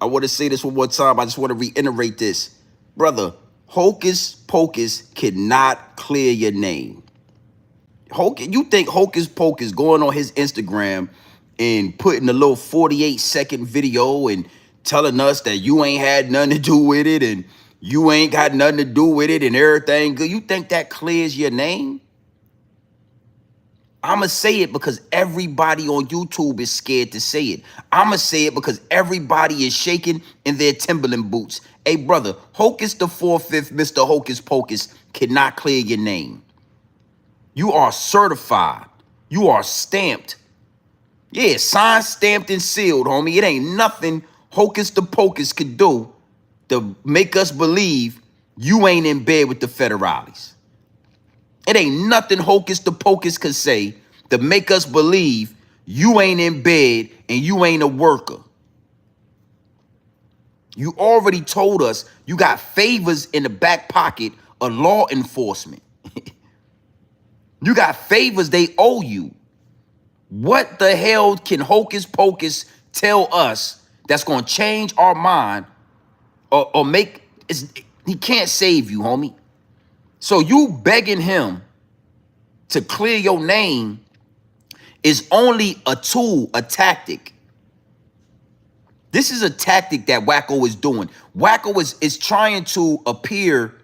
I want to say this one more time. I just want to reiterate this. Brother, Hocus Pocus cannot clear your name. You think Hocus Pocus going on his Instagram and putting a little 48-second video and telling us that you ain't had nothing to do with it and you ain't got nothing to do with it and everything good? You think that clears your name? I'ma say it because everybody on YouTube is scared to say it. I'ma say it because everybody is shaking in their Timberland boots. Hey, brother, Hocus the 4/5, Mr. Hocus Pocus, cannot clear your name. You are certified. You are stamped. Yeah, signed, stamped, and sealed, homie. It ain't nothing Hocus the Pocus could do to make us believe you ain't in bed with the federales. It ain't nothing Hocus the Pocus could say to make us believe you ain't in bed and you ain't a worker. You already told us you got favors in the back pocket of law enforcement. You got favors they owe you. What the hell can Hocus Pocus tell us that's going to change our mind or make... He can't save you, homie. So you begging him to clear your name is only a tool, a tactic. This is a tactic that Wacko is doing. Wacko is trying to appear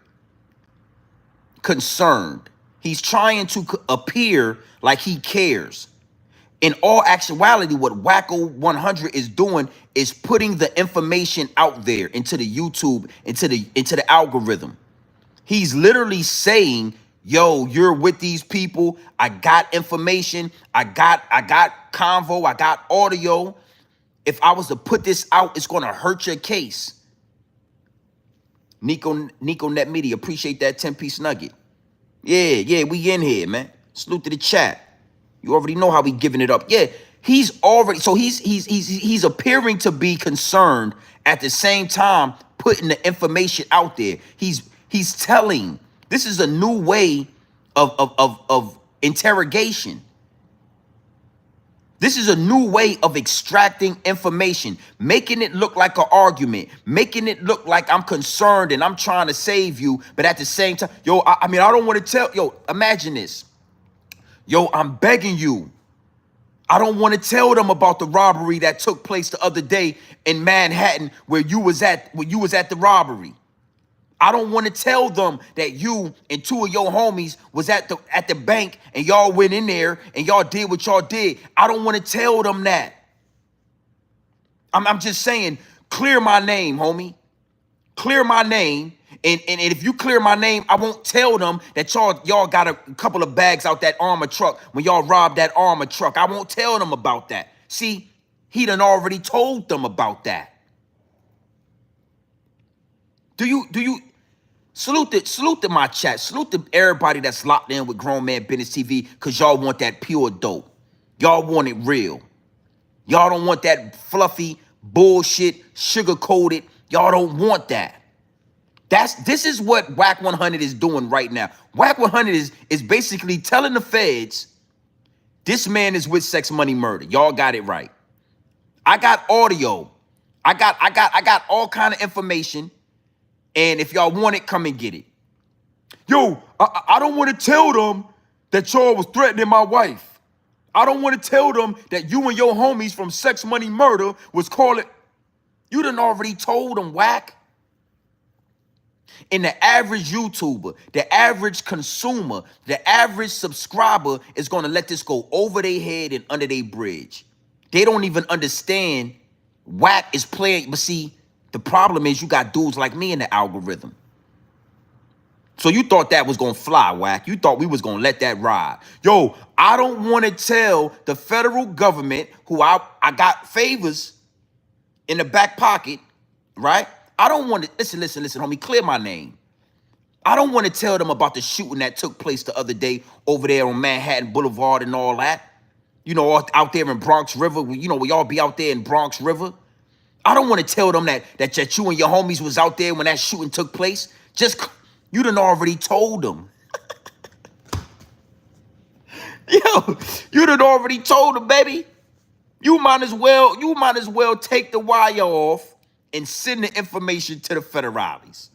concerned. He's trying to appear like he cares. In all actuality, what Wacko 100 is doing is putting the information out there into the YouTube, into the algorithm. He's literally saying, yo, you're with these people. I got information. I got convo. I got audio. If I was to put this out, it's going to hurt your case. Nico Net Media, appreciate that 10-piece nugget. Yeah, we in here, man. Salute to the chat. You already know how we giving it up. Yeah, he's appearing to be concerned at the same time putting the information out there. He's telling. This is a new way of interrogation. This is a new way of extracting information, making it look like an argument, making it look like I'm concerned and I'm trying to save you, but at the same time, yo, I mean, I don't want to tell, yo, imagine this. Yo, I'm begging you. I don't want to tell them about the robbery that took place the other day in Manhattan where you was at the robbery. I don't want to tell them that you and two of your homies was at the bank and y'all went in there and y'all did what y'all did. I don't want to tell them that. I'm just saying, clear my name, homie. Clear my name. And if you clear my name, I won't tell them that y'all got a couple of bags out that armor truck when y'all robbed that armor truck. I won't tell them about that. See, he done already told them about that. Do you salute to my chat, salute to everybody that's locked in with Grown Man Business TV, because y'all want that pure dope. Y'all want it real. Y'all don't want that fluffy bullshit, sugar-coated. Y'all don't want that. This is what Wack 100 is doing right now. Wack 100 is basically telling the feds, this man is with sex, money, murder. Y'all got it right. I got audio. I got all kind of information. And if y'all want it, come and get it. Yo, I don't want to tell them that y'all was threatening my wife. I don't want to tell them that you and your homies from Sex Money Murder was calling. You done already told them, Wack. And the average YouTuber, the average consumer, the average subscriber is going to let this go over their head and under their bridge. They don't even understand Wack is playing. But see, the problem is you got dudes like me in the algorithm. So you thought that was going to fly, Wack. You thought we was going to let that ride. Yo, I don't want to tell the federal government, who I got favors in the back pocket, right? I don't want to, listen, homie, clear my name. I don't want to tell them about the shooting that took place the other day over there on Manhattan Boulevard and all that. You know, out there in Bronx River, you know, we all be out there in Bronx River. I don't want to tell them that you and your homies was out there when that shooting took place. Just, you done already told them. Yo, you done already told them, baby. You might as well take the wire off and send the information to the federales.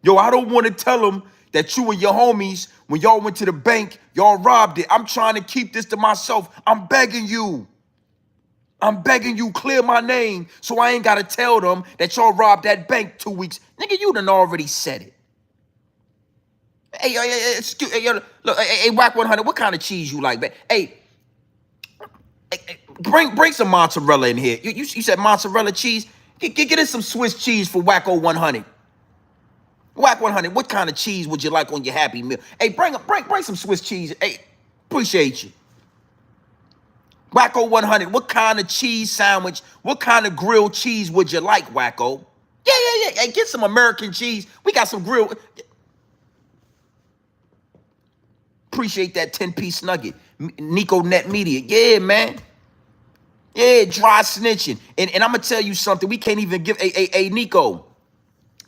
Yo, I don't want to tell them that you and your homies, when y'all went to the bank, y'all robbed it. I'm trying to keep this to myself. I'm begging you. Clear my name so I ain't got to tell them that y'all robbed that bank 2 weeks. Nigga, you done already said it. Hey, look, hey, Wack 100, what kind of cheese you like, man? Hey, bring some mozzarella in here. You said mozzarella cheese? Get in some Swiss cheese for Wacko 100. Wack 100, what kind of cheese would you like on your Happy Meal? Hey, bring some Swiss cheese. Hey, appreciate you. Wacko 100, what kind of cheese sandwich, what kind of grilled cheese would you like, Wacko? Yeah. Hey, get some American cheese. We got some grilled. Appreciate that 10-piece nugget. Nico Net Media. Yeah, man. Yeah, dry snitching. And I'm going to tell you something. We can't even give, hey, Nico,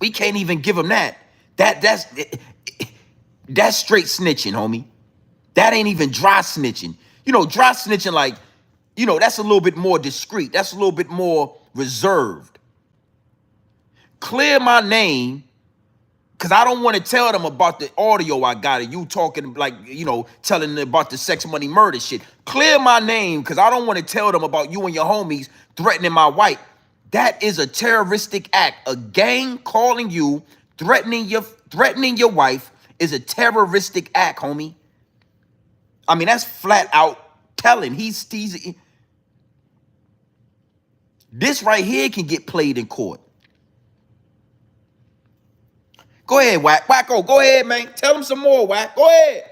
we can't even give him that. That's straight snitching, homie. That ain't even dry snitching. You know, dry snitching, like, you know, that's a little bit more discreet. That's a little bit more reserved. Clear my name, because I don't want to tell them about the audio I got of you talking, like, you know, telling them about the sex, money, murder shit. Clear my name, because I don't want to tell them about you and your homies threatening my wife. That is a terroristic act. A gang calling you, threatening your wife is a terroristic act, homie. I mean, that's flat out telling. This right here can get played in court. Go ahead, Wack. Wacko, go ahead, man. Tell him some more, Wack. Go ahead.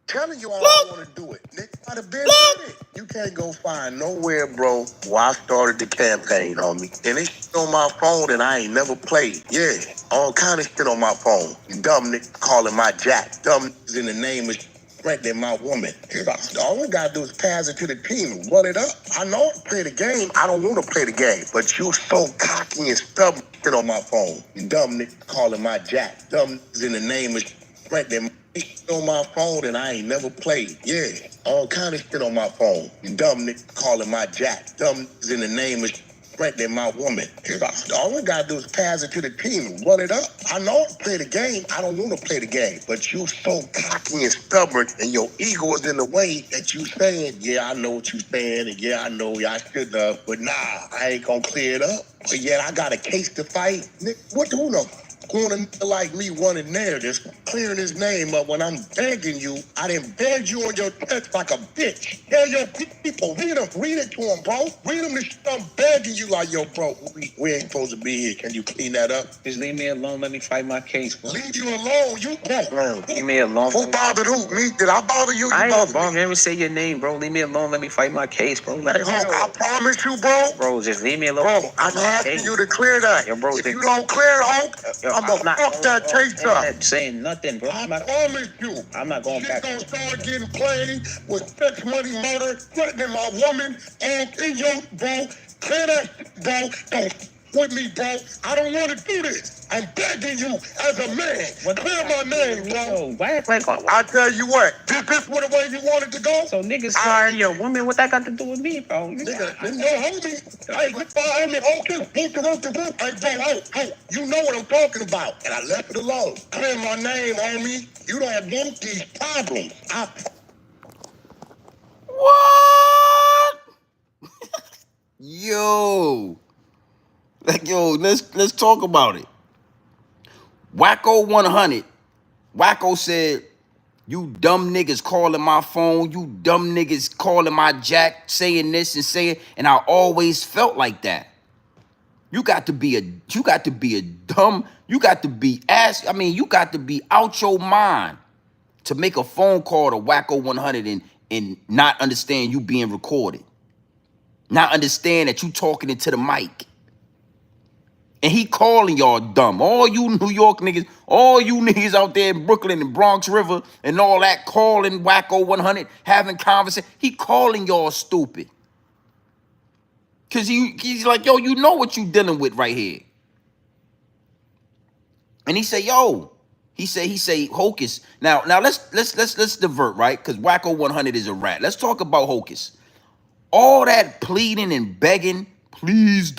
Telling you I don't want to do it. Nigga, I'd have been done it. You can't go find nowhere, bro, where I started the campaign, homie. And it's shit on my phone that I ain't never played. Yeah, all kind of shit on my phone. You dumb nigga calling my jack. Dumb niggas in the name of threatening my woman. All I gotta do is pass it to the team and run it up. I know I play the game. I don't want to play the game. But you so cocky and stubborn shit on my phone. You dumb nigga calling my jack. Dumb niggas in the name of threatening on my phone and I ain't never played. Yeah, all kind of shit on my phone. You dumb nigga calling my jack. Dumb niggas in the name of threatening my woman. All I gotta do is pass it to the team and run it up. I know I play the game. I don't want to play the game. But you so cocky and stubborn and your ego is in the way that you saying, yeah, I know what you saying, and yeah, I know I should have, but nah, I ain't gonna clear it up. But yet I got a case to fight. Nigga, what do you know? Going a nigga like me running there, just clearing his name up when I'm begging you. I didn't beg you on your text like a bitch. Tell your people, read it to them, bro. Read them the shit I'm begging you like, yo, bro, we ain't supposed to be here. Can you clean that up? Just leave me alone. Let me fight my case, bro. Leave you alone. You won't. Leave me alone. Who bothered who? Me? Did I bother you? I You ain't bothered bro. me. Never say your name, bro. Leave me alone. Let me fight my case, bro. Let it Look, go. I promise you, bro. Bro, just leave me alone. Bro, I'm asking you to clear that. Yo, bro, if you don't clear it, Hulk, I'm gonna fuck that case up. I'm not saying nothing, bro. I promise you. I'm not going back. Shit gonna start getting played with sex, money, murder, threatening my woman, and in your, bro. Clear that, bro. Don't with me, bro. I don't want to do this. I'm begging you as a man. Clear my name, bro. I tell you what, this was the way you wanted to go? So niggas firing your woman, what that got to do with me, bro? Nigga, no homie. Hey, we fire me, Hocus Pocus. Hey, you know what I'm talking about. And I left it alone. Clear my name, homie. You don't want these problems. What? Yo. Like, yo, let's talk about it. Wacko 100. Wacko said, you dumb niggas calling my phone, you dumb niggas calling my jack, saying this and saying, and I always felt like that. You got to be out your mind to make a phone call to Wacko 100 and not understand you being recorded. Not understand that you talking into the mic. And he calling y'all dumb. All you New York niggas, all you niggas out there in Brooklyn and Bronx River and all that, calling Wacko 100, having conversation. He calling y'all stupid. Because he's like, yo, you know what you dealing with right here. And he say, yo, he say, Hocus. Now let's divert, right? Because Wacko 100 is a rat. Let's talk about Hocus. All that pleading and begging, please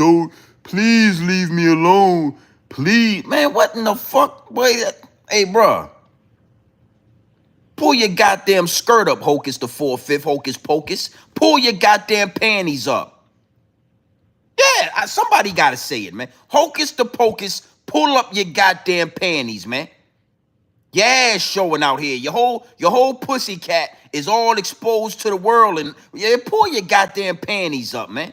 leave me alone. Please. Man, what in the fuck? Wait, hey, bruh. Pull your goddamn skirt up, Hocus the 4/5, Hocus Pocus. Pull your goddamn panties up. Yeah, somebody got to say it, man. Hocus the Pocus, pull up your goddamn panties, man. Your ass showing out here. Your whole pussycat is all exposed to the world. And yeah, pull your goddamn panties up, man.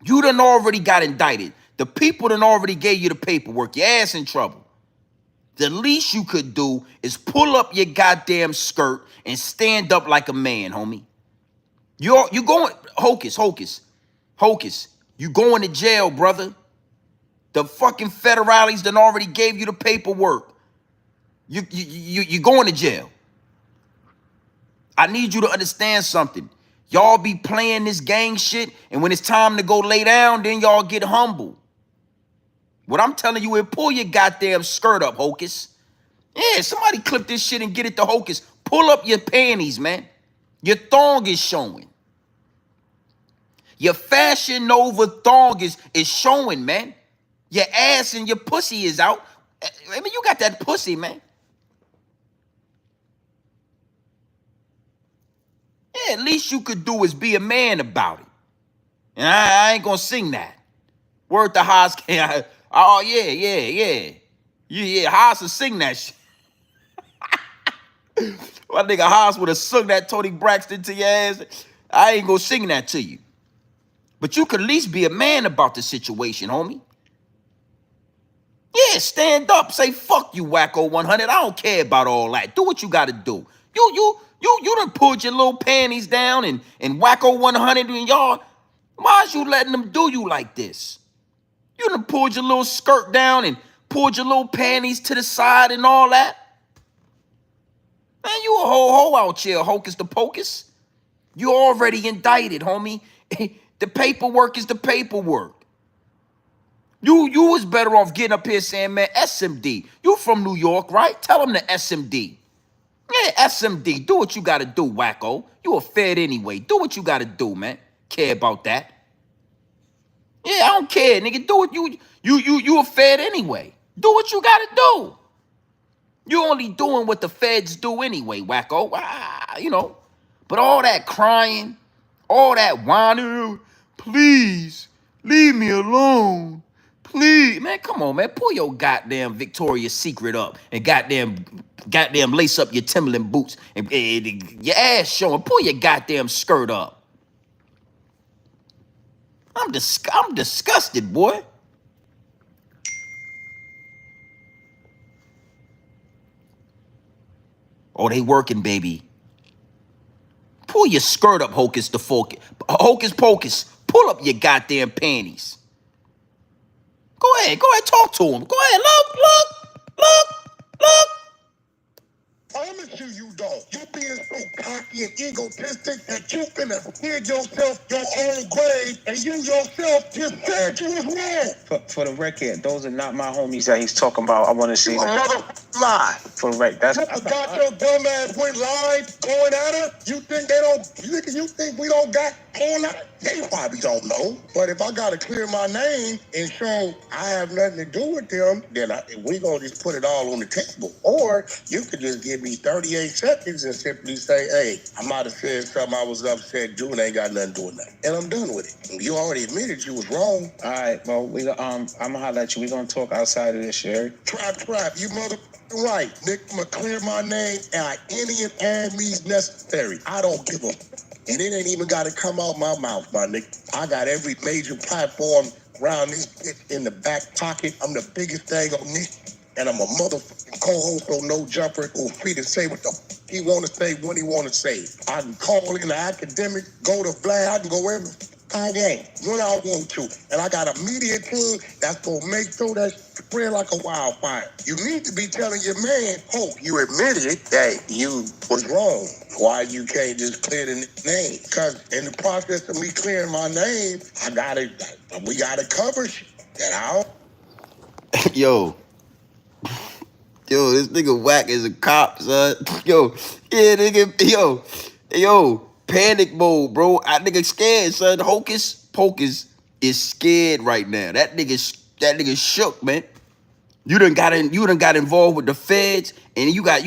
You done already got indicted. The people done already gave you the paperwork. Your ass in trouble. The least you could do is pull up your goddamn skirt and stand up like a man, homie. You going, Hocus. You going to jail, brother. The fucking federales done already gave you the paperwork. You going to jail. I need you to understand something. Y'all be playing this gang shit, and when it's time to go lay down, then y'all get humble. What I'm telling you is pull your goddamn skirt up, Hocus. Yeah, somebody clip this shit and get it to Hocus. Pull up your panties, man. Your thong is showing. Your Fashion Nova thong is showing, man. Your ass and your pussy is out. I mean, you got that pussy, man. Yeah, at least you could do is be a man about it. And I ain't gonna sing that. Word to Haas. Oh, yeah. Haas will sing that shit. My nigga Haas would have sung that Tony Braxton to your ass. I ain't gonna sing that to you. But you could at least be a man about the situation, homie. Yeah, stand up. Say, fuck you, Wacko 100. I don't care about all that. Do what you got to do. You done pulled your little panties down and Wacko 100 and y'all. Why is you letting them do you like this? You done pulled your little skirt down and pulled your little panties to the side and all that. Man, you a whole hoe out here, Hocus the Pocus. You already indicted, homie. The paperwork is the paperwork. You was better off getting up here saying, man, SMD. You from New York, right? Tell them the SMD. Yeah, SMD. Do what you got to do, Wacko. You a fed anyway. Do what you got to do, man. Care about that. Yeah, I don't care, nigga. Do it. You a fed anyway. Do what you got to do. You only doing what the feds do anyway, Wacko. You know. But all that crying, all that whining, please, leave me alone. Please. Man, come on, man. Pull your goddamn Victoria's Secret up and goddamn lace up your Timberland boots and your ass showing. Pull your goddamn skirt up. I'm disgusted, boy. Oh, they working, baby. Pull your skirt up, Hocus Pocus. Pull up your goddamn panties. Go ahead, talk to him. Go ahead, look. Promise you don't. You being so cocky and egotistic that you finna dig yourself your own grave and you yourself just said you was wrong. For the record, those are not my homies that he's talking about. I want to see. You a mother lie. For the record, that's You forgot your dumb ass went live going at her. You think they don't? You think we don't got all that? They probably don't know. But if I gotta clear my name and show I have nothing to do with them, then we gonna just put it all on the table. Or you could just give me 38 seconds and simply say, hey, I might have said something I was upset doing, ain't got nothing to do with that. And I'm done with it. You already admitted you was wrong. all right. Well, I'm gonna holler at you. We gonna talk outside of this, Sherry. Trap, you mother right. Nick, I'm gonna clear my name at any and all means necessary. I don't give a. And it ain't even got to come out my mouth, my nigga. I got every major platform around this bitch in the back pocket. I'm the biggest thing on this. And I'm a motherfucking co-host on No Jumper who's free to say what the he want to say when he want to say it. I can call in the academic, go to Vlad, I can go every day when I want to. And I got a media team that's going to make sure that spread like a wildfire. You need to be telling your man, oh, you admitted that you was wrong. Why you can't just clear the name? Because in the process of me clearing my name, we got to cover shit that I don't. Yo, this nigga Wack is a cop, son. Yo, yeah, nigga, yo, panic mode, bro. I nigga scared, son. Hocus Pocus is scared right now. That nigga shook, man. You done got involved with the feds, and you got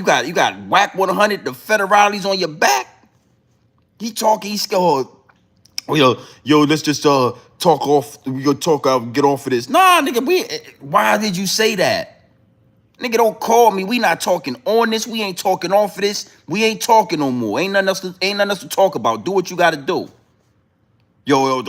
Wack 100, the federales on your back. He's scared. Oh, yo, let's just talk off. We gonna talk out, get off of this. Nah, nigga, why did you say that? Nigga, don't call me. We not talking on this. We ain't talking off of this. We ain't talking no more. Ain't nothing else to talk about. Do what you gotta do. Yo,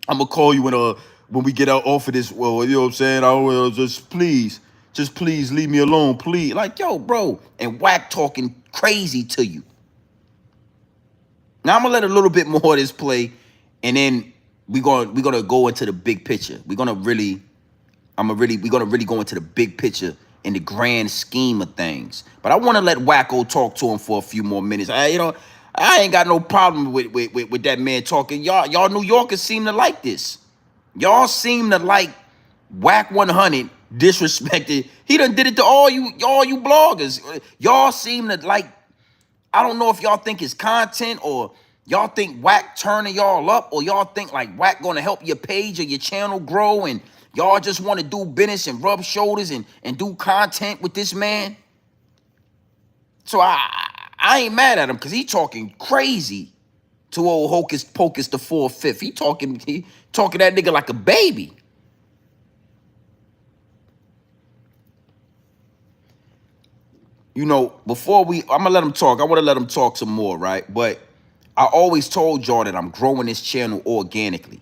I'm gonna call you when we get out off of this. Well, you know what I'm saying? I will just please leave me alone, please. Like, yo, bro, and Wack talking crazy to you. Now I'm gonna let a little bit more of this play, and then we're gonna go into the big picture. We're gonna really go into the big picture in the grand scheme of things. But I want to let Wacko talk to him for a few more minutes. I ain't got no problem with that man talking. Y'all New Yorkers seem to like this. Y'all seem to like Wack 100 disrespected. He done did it to all you bloggers. Y'all seem to like, I don't know if y'all think it's content or y'all think Wack turning y'all up, or y'all think like Wack gonna help your page or your channel grow, and y'all just want to do business and rub shoulders and do content with this man. So I ain't mad at him because he talking crazy to old Hocus Pocus the 4/5. He talking that nigga like a baby. You know, I'm gonna let him talk. I want to let him talk some more, right? But I always told y'all that I'm growing this channel organically.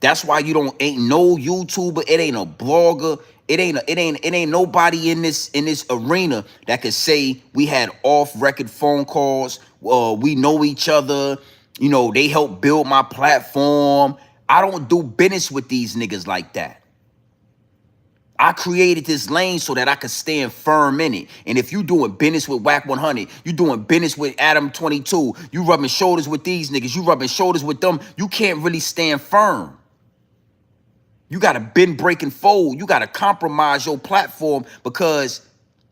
That's why ain't no YouTuber, it ain't a blogger, it ain't nobody in this arena that could say we had off-record phone calls. We know each other. You know, they helped build my platform. I don't do business with these niggas like that. I created this lane so that I could stand firm in it. And if you doing business with Wack 100, you doing business with Adam 22, you rubbing shoulders with these niggas, you rubbing shoulders with them, you can't really stand firm. You got to bend, break, and fold. You got to compromise your platform because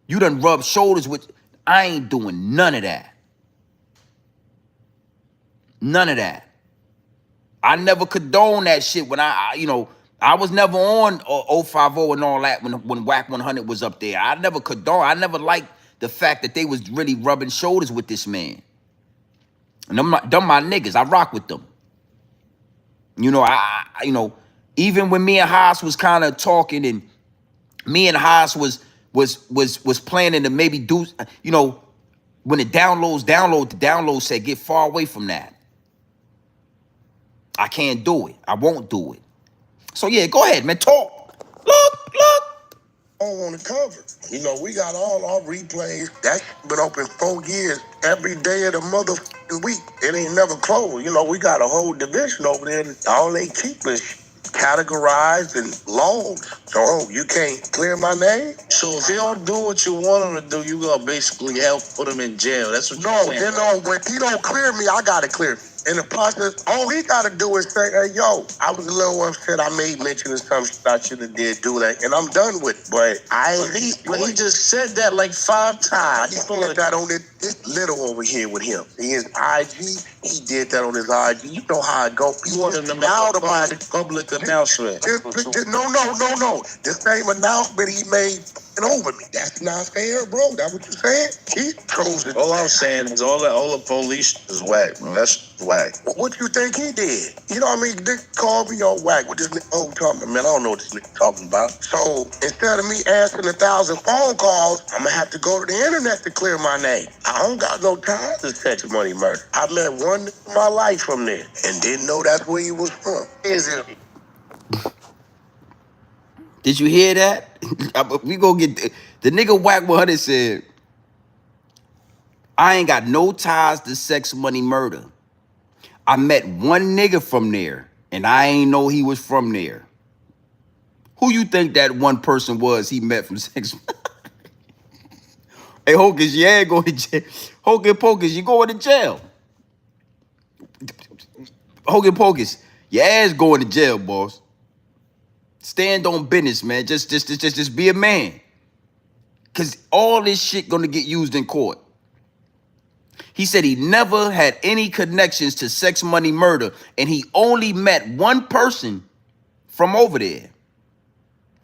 you done rub shoulders with. I ain't doing none of that. None of that. I never condone that shit when I was never on 050 and all that when Wack 100 was up there. I never condone. I never liked the fact that they was really rubbing shoulders with this man. And them my niggas. I rock with them. You know, even when me and Haas was kind of talking, and me and Haas was planning to maybe do, you know, when the download said get far away from that. I can't do it. I won't do it. So yeah, go ahead, man. Talk. Look. On the cover. You know, we got all our replays. That's been open 4 years, every day of the motherfucking week. It ain't never closed. You know, we got a whole division over there. And all they keep is categorized and logs. So you can't clear my name? So if they don't do what you want them to do, you gonna basically help put them in jail. That's what you're saying. No, when he don't clear me, I gotta clear me. In the process, all he gotta do is say, hey, yo, I was a little upset. I made mention of some shit I should have did do that, and I'm done with it. But he just said that like 5 times. He put that on this little over here with him. His IG, he did that on his IG. You know how it go. You want him to now to buy the public announcement. No. The same announcement he made over me. That's not fair, bro. That's what you saying? He chose it. All I'm saying is all the police is whack, bro. That's whack. What you think he did? You know what I mean? They called me on Wack with this nigga talking about. Man, I don't know what this nigga talking about. So instead of me answering 1,000 phone calls, I'm gonna have to go to the internet to clear my name. I don't got no time to sex money murder. I met one nigga in my life from there and didn't know that's where he was from. Is it? Did you hear that? We gonna get the nigga Wack 100 said, I ain't got no ties to sex, money, murder. I met one nigga from there, and I ain't know he was from there. Who you think that one person was he met from sex? Hey, Hocus, yeah, go to jail. Hocus Pocus, you going to jail. Hocus Pocus, your ass going to jail, boss. Stand on business, man. Just be a man. Cause all this shit gonna get used in court. He said he never had any connections to sex, money, murder, and he only met one person from over there.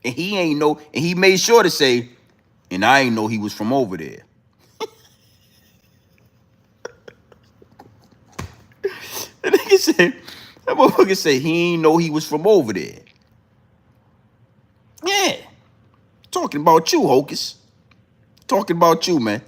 And he ain't know, and he made sure to say, and I ain't know he was from over there. The nigga said, that motherfucker said he ain't know he was from over there. Yeah. Talking about you, Hocus. Talking about you, man.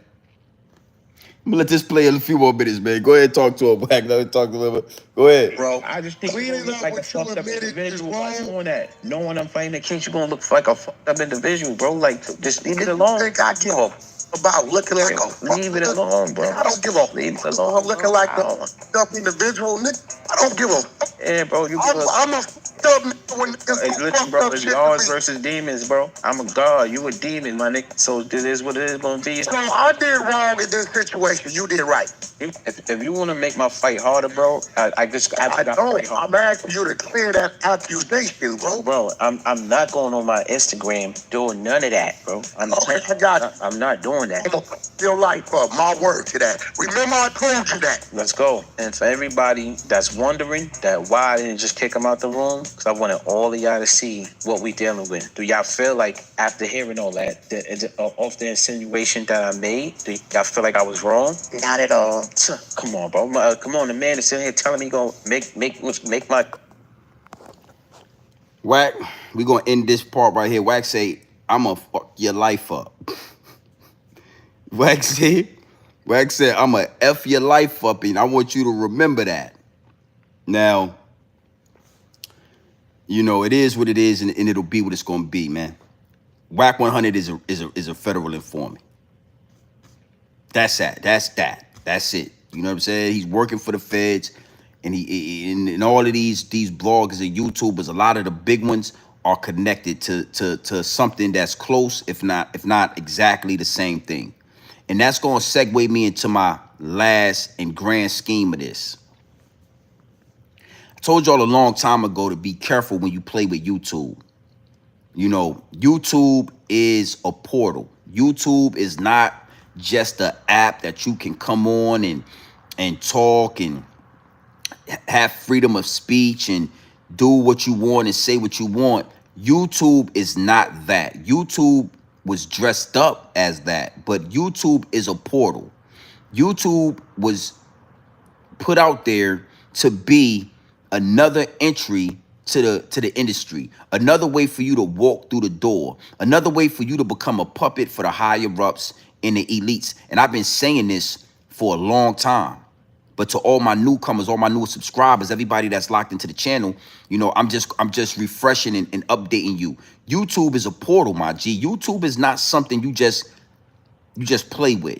I'm gonna let this play a few more minutes, man. Go ahead and talk to him, Wack. Let me talk to him. Go ahead. Bro, I just think you're gonna look like a fucked up individual by doing that. Knowing I'm fighting the case, you're gonna look like a fucked up individual, bro. Like, just leave it alone. I think I give a about looking like a leave it alone, bro. I don't give a leave it alone. I'm looking like a fucked up individual, nigga. I don't give a yeah, bro. I'm a fucked up nigga when hey, listen, bro. It's gods versus demons, bro. I'm a god. You a demon, my nigga. So this is what it is gonna be. So I did wrong in this situation. You did right. If you want to make my fight harder, bro, I don't. I'm asking you to clear that accusation, bro. Bro, I'm not going on my Instagram doing none of that, bro. I got it. I'm not doing that. I'm gonna your life up. My word to that. Remember, I told you that. Let's go. And for everybody that's wondering that why I didn't just kick him out the room, because I wanted all of y'all to see what we dealing with. Do y'all feel like after hearing all that, off the insinuation that I made, do y'all feel like I was wrong? Not at all. Come on, bro. Come on, the man is sitting here telling me go make my. Wack, we gonna end this part right here. Wack say, I'ma fuck your life up. Wack said, I'ma F your life up, and I want you to remember that. Now, you know, it is what it is, and it'll be what it's gonna be, man. Wack 100 is a federal informant. That's that. That's it. You know what I'm saying? He's working for the feds, and and all of these bloggers and YouTubers, a lot of the big ones are connected to something that's close, if not exactly the same thing. And that's going to segue me into my last and grand scheme of this. I told y'all a long time ago to be careful when you play with YouTube. You know, YouTube is a portal. YouTube is not just an app that you can come on and talk and have freedom of speech and do what you want and say what you want. YouTube is not that. YouTube was dressed up as that, but YouTube is a portal. YouTube was put out there to be another entry to the industry, another way for you to walk through the door, another way for you to become a puppet for the higher ups and the elites. And I've been saying this for a long time. But to all my newcomers, all my new subscribers, everybody that's locked into the channel, you know, I'm just refreshing and updating you. YouTube is a portal, my G. YouTube is not something you just play with.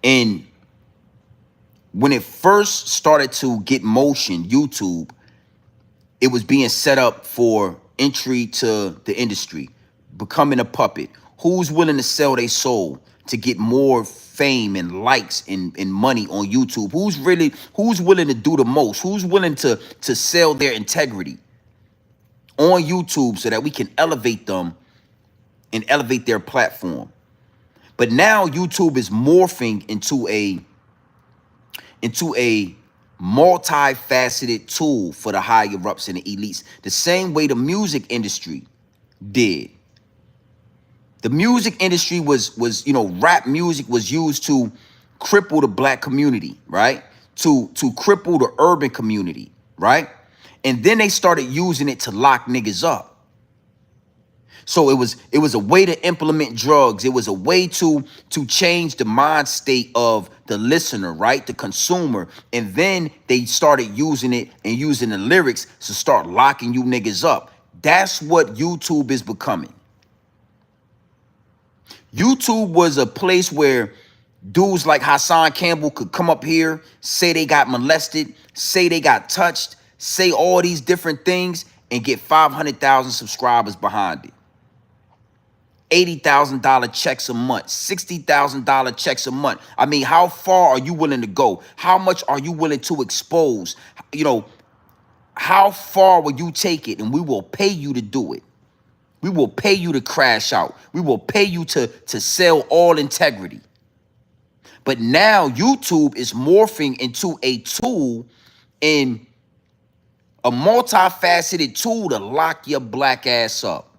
And when it first started to get motion, YouTube, it was being set up for entry to the industry, becoming a puppet. Who's willing to sell their soul to get more fame and likes and money on YouTube? Who's willing to do the most? Who's willing to sell their integrity on YouTube so that we can elevate them and elevate their platform? But now YouTube is morphing into a multifaceted tool for the higher ups and the elites, the same way the music industry did. The music industry was, you know, rap music was used to cripple the black community, right? To cripple the urban community, right? And then they started using it to lock niggas up. So it was a way to implement drugs. It was a way to change the mind state of the listener, right? The consumer. And then they started using it and using the lyrics to start locking you niggas up. That's what YouTube is becoming. YouTube was a place where dudes like Hassan Campbell could come up here, say they got molested, say they got touched, say all these different things, and get 500,000 subscribers behind it. $80,000 checks a month, $60,000 checks a month. I mean, how far are you willing to go? How much are you willing to expose? You know, how far will you take it? And we will pay you to do it. We will pay you to crash out. We will pay you to sell all integrity. But now YouTube is morphing into a tool, in a multifaceted tool to lock your black ass up.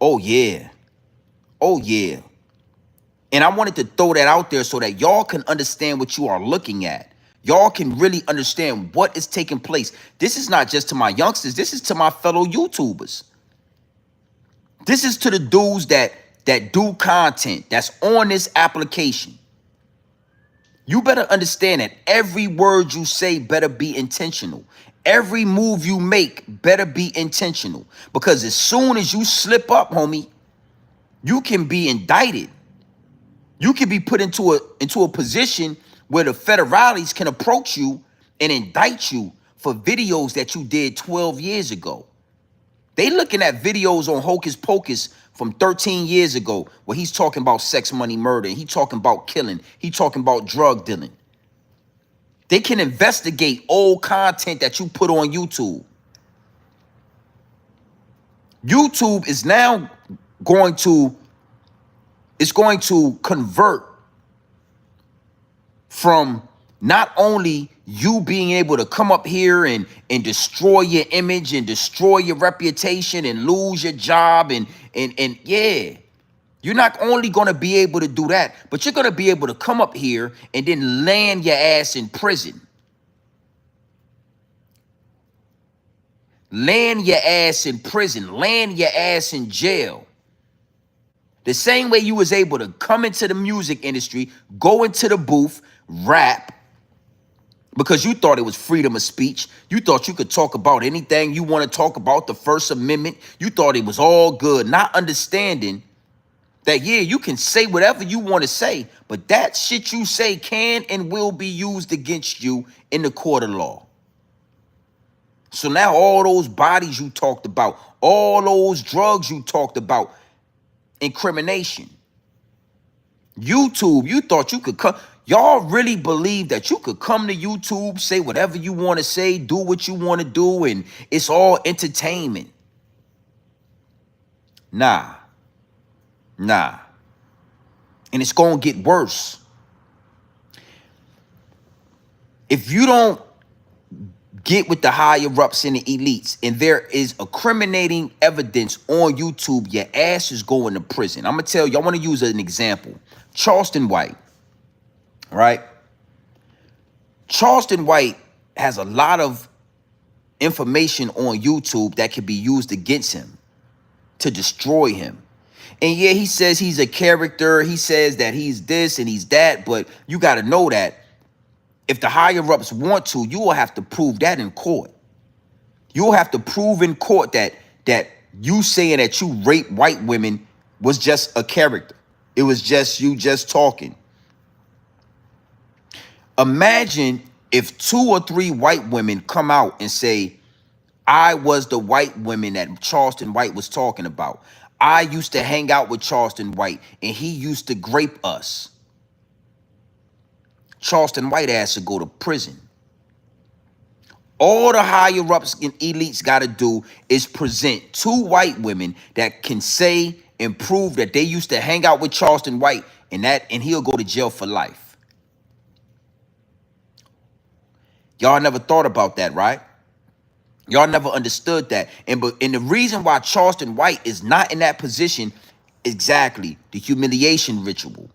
Oh, yeah. Oh, yeah. And I wanted to throw that out there so that y'all can understand what you are looking at. Y'all can really understand what is taking place. This is not just to my youngsters. This is to my fellow YouTubers. This is to the dudes that do content, that's on this application. You better understand that every word you say better be intentional. Every move you make better be intentional. Because as soon as you slip up, homie, you can be indicted. You can be put into a position where the federales can approach you and indict you for videos that you did 12 years ago. They looking at videos on Hocus Pocus from 13 years ago where he's talking about sex, money, murder. He talking about killing. He talking about drug dealing. They can investigate old content that you put on YouTube. YouTube is now going to convert from not only you being able to come up here and destroy your image and destroy your reputation and lose your job and yeah, you're not only going to be able to do that, but you're going to be able to come up here and then land your ass in prison. Land your ass in prison. Land your ass in jail. The same way you was able to come into the music industry, go into the booth, rap, because you thought it was freedom of speech. You thought you could talk about anything you want to talk about, the First Amendment. You thought it was all good, not understanding that, yeah, you can say whatever you want to say, but that shit you say can and will be used against you in the court of law. So now all those bodies you talked about, all those drugs you talked about, incrimination. YouTube, you thought you could come. Y'all really believe that you could come to YouTube, say whatever you want to say, do what you want to do, and it's all entertainment. Nah. And it's going to get worse. If you don't get with the higher ups and the elites, and there is incriminating evidence on YouTube, your ass is going to prison. I'm going to tell you, I want to use an example. Charleston White, right? Charleston White has a lot of information on YouTube that can be used against him to destroy him. And yeah, he says he's a character. He says that he's this and he's that. But you got to know that if the higher ups want to, you will have to prove that in court. You'll have to prove in court that you saying that you rape white women was just a character. It was just you just talking. Imagine if 2 or 3 white women come out and say, I was the white women that Charleston White was talking about. I used to hang out with Charleston White and he used to grape us. Charleston White has to go to prison. All the higher ups and elites got to do is present 2 white women that can say and prove that they used to hang out with Charleston White, and he'll go to jail for life. Y'all never thought about that, right? Y'all never understood that. And the reason why Charleston White is not in that position, exactly, the humiliation ritual.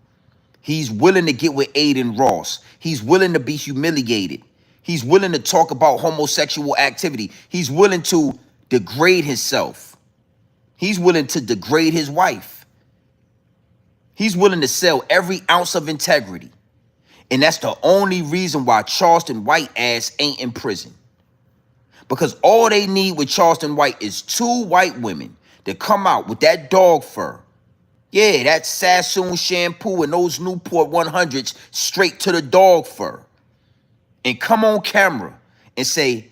He's willing to get with Aiden Ross. He's willing to be humiliated. He's willing to talk about homosexual activity. He's willing to degrade himself. He's willing to degrade his wife. He's willing to sell every ounce of integrity. And that's the only reason why Charleston White ass ain't in prison. Because all they need with Charleston White is 2 white women that come out with that dog fur. Yeah, that Sassoon shampoo and those Newport 100s straight to the dog fur. And come on camera and say,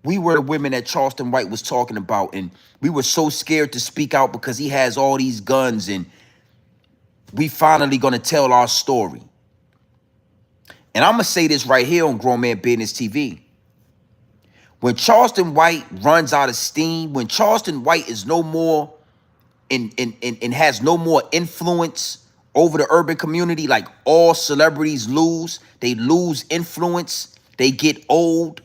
we were the women that Charleston White was talking about, and we were so scared to speak out because he has all these guns, and we finally going to tell our story. And I'm going to say this right here on Grown Man Business TV. When Charleston White runs out of steam, when Charleston White is no more and has no more influence over the urban community, like all celebrities lose, they lose influence, they get old,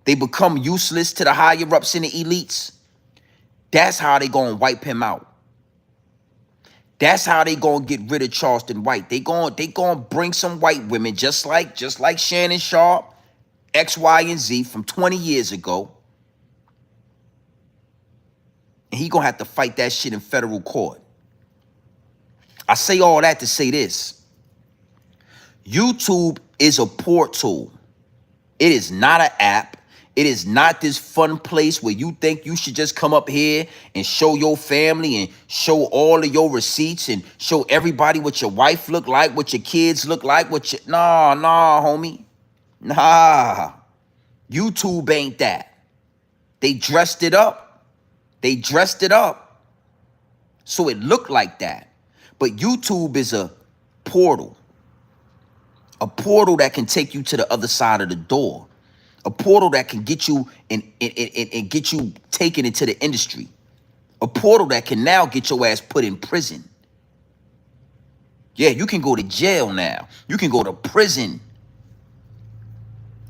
they become useless to the higher ups and the elites. That's how they gonna wipe him out. That's how they gonna get rid of Charleston White. They gonna bring some white women just like Shannon Sharp, X, Y, and Z from 20 years ago. And he gonna have to fight that shit in federal court. I say all that to say this. YouTube is a portal. It is not an app. It is not this fun place where you think you should just come up here and show your family and show all of your receipts and show everybody what your wife look like, what your kids look like, nah, homie. Nah. YouTube ain't that. They dressed it up. They dressed it up so it looked like that. But YouTube is a portal that can take you to the other side of the door. A portal that can get you and get you taken into the industry. A portal that can now get your ass put in prison. Yeah, you can go to jail now. You can go to prison.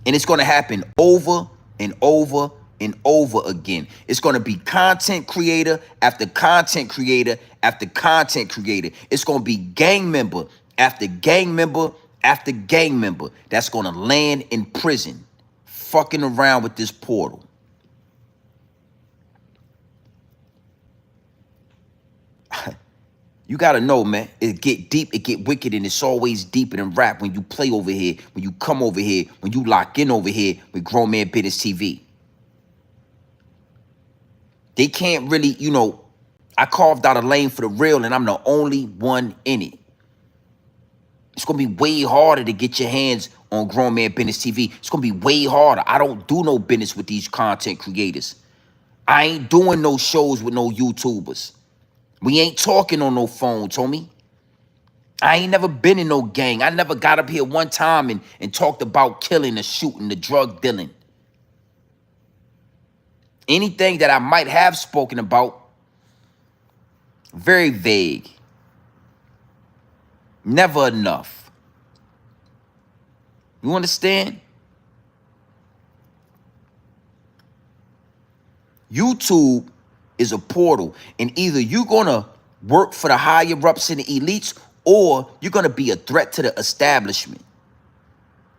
And it's going to happen over and over and over again. It's going to be content creator after content creator after content creator. It's going to be gang member after gang member after gang member that's going to land in prison fucking around with this portal. You gotta know, man, it get deep, it get wicked, and it's always deeper than rap when you play over here, when you come over here, when you lock in over here with Grown Man Business TV. They can't really, you know, I carved out a lane for the real, and I'm the only one in it. It's gonna be way harder to get your hands on Grown Man Business TV. It's gonna be way harder. I don't do no business with these content creators. I ain't doing no shows with no YouTubers. We ain't talking on no phones, homie. I ain't never been in no gang. I never got up here one time and talked about killing, the shooting, the drug dealing. Anything that I might have spoken about, very vague. Never enough. You understand? YouTube is a portal, and either you're gonna work for the higher ups and the elites, or you're gonna be a threat to the establishment.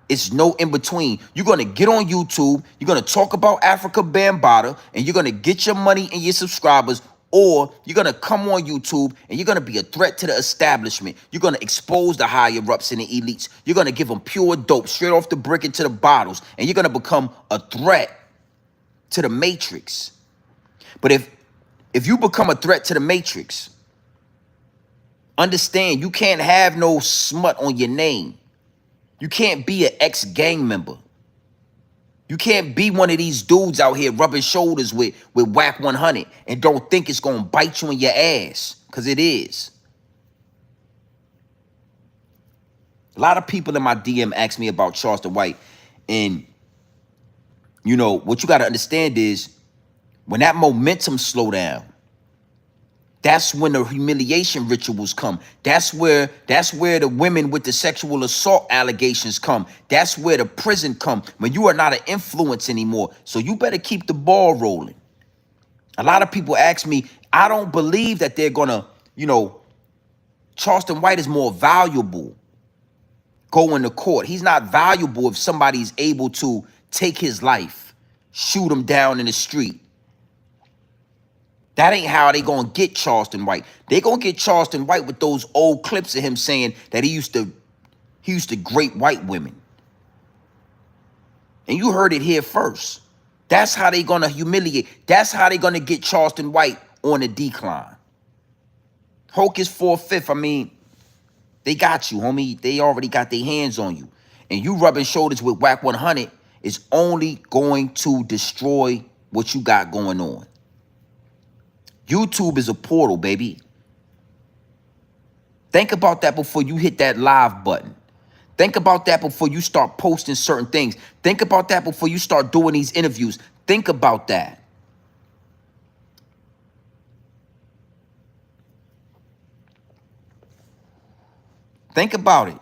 It's no in between. You're gonna get on YouTube, you're gonna talk about Africa Bambaataa, and you're gonna get your money and your subscribers, or you're gonna come on YouTube and you're gonna be a threat to the establishment. You're gonna expose the higher ups and the elites. You're gonna give them pure dope straight off the brick into the bottles, and you're gonna become a threat to the matrix. But if you become a threat to the matrix, understand you can't have no smut on your name. You can't be an ex-gang member. You can't be one of these dudes out here rubbing shoulders with Wack 100 and don't think it's gonna bite you in your ass, because it is. A lot of people in my DM ask me about Charleston White, and you know what you got to understand is when that momentum slow down, that's when the humiliation rituals come. That's where the women with the sexual assault allegations come. That's where the prison come, when you are not an influence anymore. So you better keep the ball rolling. A lot of people ask me, I don't believe that they're gonna, you know, Charleston White is more valuable going to court. He's not valuable if somebody's able to take his life, shoot him down in the street. That ain't how they gonna get Charleston White. They gonna get Charleston White with those old clips of him saying that he used to grape white women. And you heard it here first. That's how they gonna humiliate. That's how they gonna get Charleston White on the decline. Hocus 4/5, I mean, they got you, homie. They already got their hands on you. And you rubbing shoulders with Wack 100 is only going to destroy what you got going on. YouTube is a portal, baby. Think about that before you hit that live button. Think about that before you start posting certain things. Think about that before you start doing these interviews. Think about that. Think about it.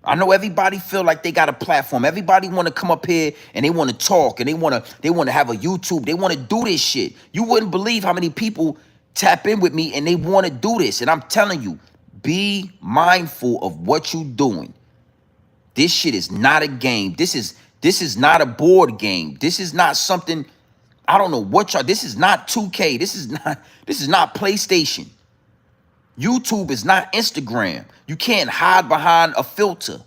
I know everybody feel like they got a platform. Everybody want to come up here and they want to talk and they want to have a YouTube. They want to do this shit. You wouldn't believe how many people tap in with me and they want to do this. And I'm telling you, be mindful of what you're doing. This shit is not a game. This is not a board game. This is not something, I don't know what y'all, this is not 2K. This is not PlayStation. YouTube is not Instagram. You can't hide behind a filter.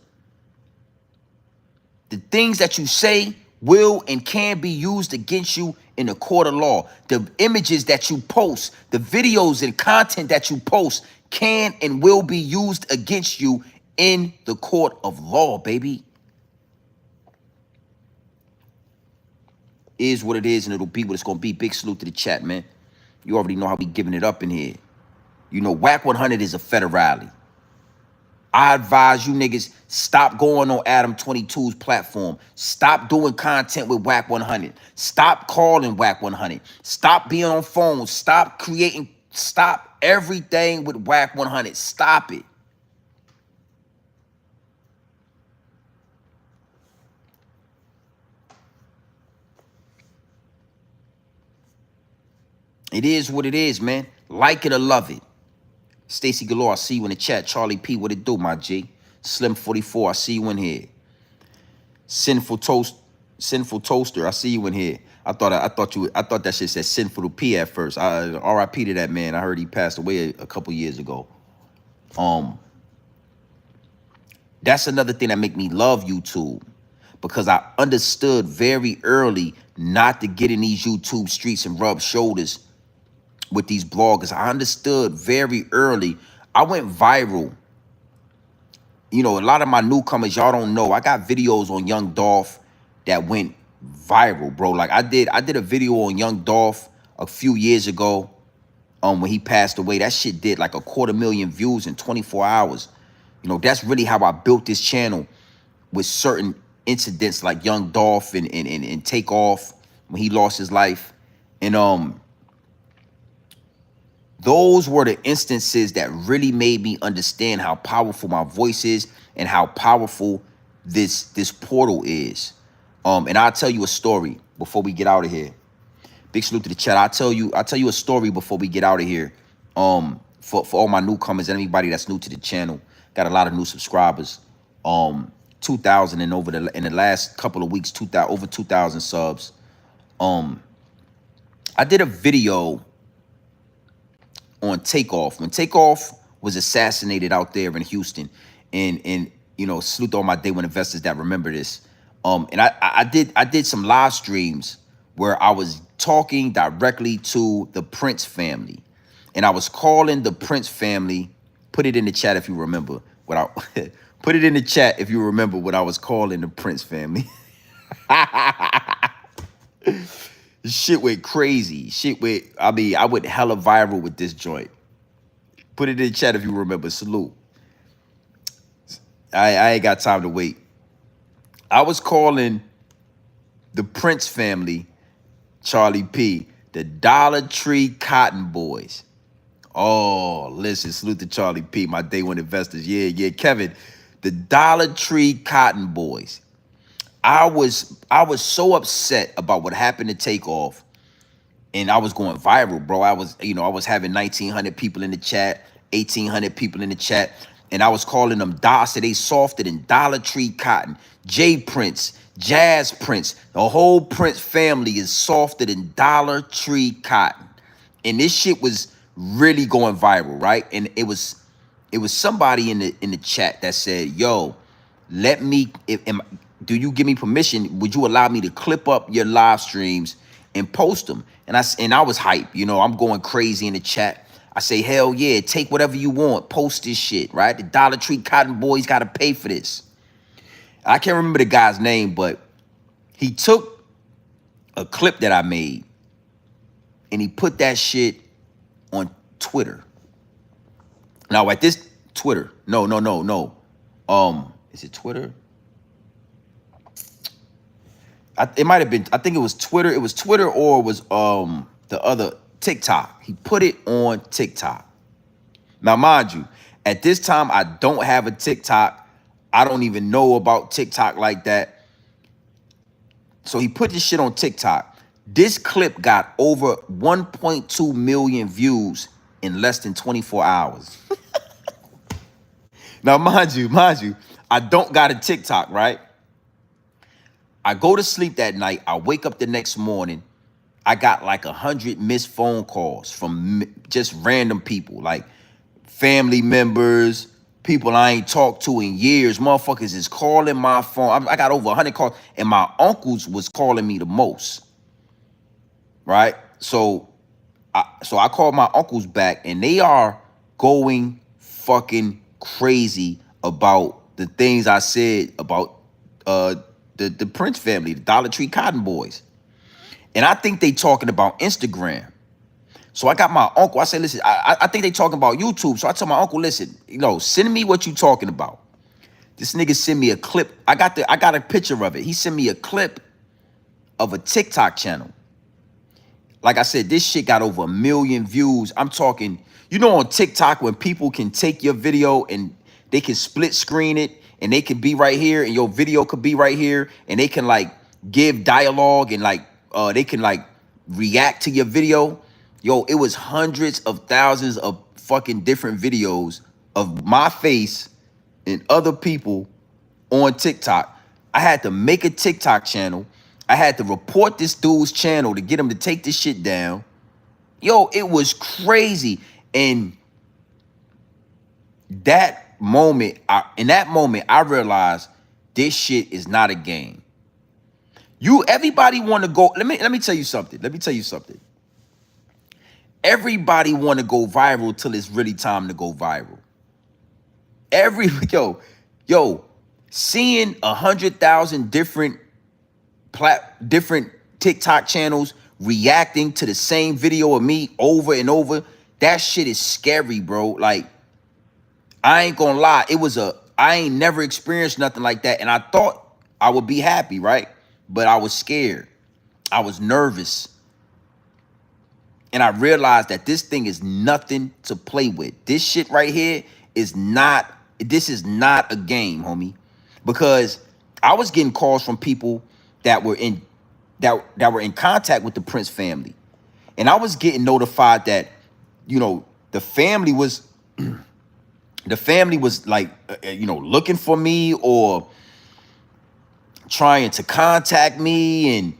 The things that you say will and can be used against you in a court of law. The images that you post, the videos and content that you post can and will be used against you in the court of law, baby. Is what it is, and it'll be what it's going to be. Big salute to the chat, man. You already know how we giving it up in here. You know, Wack 100 is a federale. I advise you niggas, stop going on Adam 22's platform. Stop doing content with Wack 100. Stop calling Wack 100. Stop being on phones. Stop creating. Stop everything with Wack 100. Stop it. It is what it is, man. Like it or love it. Stacy Galore, I see you in the chat. Charlie P, what it do, my G? Slim 44, I see you in here. Sinful Toaster, I see you in here. I thought that shit said Sinful P at first. R.I.P. to that man. I heard he passed away a couple years ago. That's another thing that make me love YouTube, because I understood very early not to get in these YouTube streets and rub shoulders with these bloggers. I understood very early. I went viral. You know, a lot of my newcomers, y'all don't know, I got videos on Young Dolph that went viral, bro. Like I did a video on Young Dolph a few years ago, when he passed away. That shit did like 250,000 views in 24 hours. You know, that's really how I built this channel, with certain incidents like Young Dolph and Takeoff when he lost his life. And those were the instances that really made me understand how powerful my voice is and how powerful this portal is. And I'll tell you a story before we get out of here. Big salute to the chat. I'll tell you a story before we get out of here. For all my newcomers and anybody that's new to the channel. Got a lot of new subscribers. 2,000 and over in the last couple of weeks, over 2,000 subs. I did a video on Takeoff when Takeoff was assassinated out there in Houston, and you know, salute to all my day one investors that remember this. And I did some live streams where I was talking directly to the Prince family, and I was calling the Prince family. Put it in the chat if you remember what I put it in the chat if you remember what I was calling the Prince family. Shit went crazy. I went hella viral with this joint. Put it in the chat if you remember. Salute. I ain't got time to wait. I was calling the Prince family, Charlie P, the Dollar Tree Cotton Boys. Oh, listen, salute to Charlie P, my day one investors. Yeah, Kevin, the Dollar Tree Cotton Boys. I was so upset about what happened to Takeoff, and I was going viral, bro. I was having 1,900 people in the chat, 1,800 people in the chat, and I was calling them DOS. They softer than Dollar Tree Cotton, J Prince, Jazz Prince. The whole Prince family is softer than Dollar Tree Cotton, and this shit was really going viral, right? And it was somebody in the chat that said, "Yo, do you give me permission? Would you allow me to clip up your live streams and post them?" And I was hype. You know, I'm going crazy in the chat. I say, "Hell yeah, take whatever you want, post this shit, right? The Dollar Tree Cotton Boys got to pay for this." I can't remember the guy's name, but he took a clip that I made and he put that shit on Twitter. Now at this Twitter, no. Is it Twitter? It might have been. I think it was Twitter. It was Twitter, or it was the other TikTok. He put it on TikTok. Now, mind you, at this time I don't have a TikTok. I don't even know about TikTok like that. So he put this shit on TikTok. This clip got over 1.2 million views in less than 24 hours. Now, mind you, I don't got a TikTok, right? I go to sleep that night. I wake up the next morning. I got like 100 missed phone calls from just random people, like family members, people I ain't talked to in years. Motherfuckers is calling my phone. I got over 100 calls, and my uncles was calling me the most, right? So I called my uncles back, and they are going fucking crazy about the things I said about the Prince family, the Dollar Tree Cotton Boys. And I think they talking about Instagram. So I got my uncle. I said, listen, I think they talking about YouTube. So I tell my uncle, listen, send me what you talking about. This nigga sent me a clip. I got a picture of it. He sent me a clip of a TikTok channel. Like I said, this shit got over 1 million views. I'm talking, on TikTok when people can take your video and they can split screen it, and they can be right here, and your video could be right here, and they can like give dialogue, and like they can like react to your video. Yo, it was hundreds of thousands of fucking different videos of my face and other people on TikTok. I had to make a TikTok channel. I had to report this dude's channel to get him to take this shit down. Yo, it was crazy. And in that moment, I realized this shit is not a game. Everybody want to go. Let me tell you something. Everybody want to go viral till it's really time to go viral. Seeing 100,000 different TikTok channels reacting to the same video of me over and over, that shit is scary, bro. Like, I ain't gonna lie, I ain't never experienced nothing like that, and I thought I would be happy, right? But I was scared. I was nervous. And I realized that this thing is nothing to play with. This shit right here is not a game, homie. Because I was getting calls from people that were in contact with the Prince family. And I was getting notified that, the family was like, looking for me or trying to contact me, and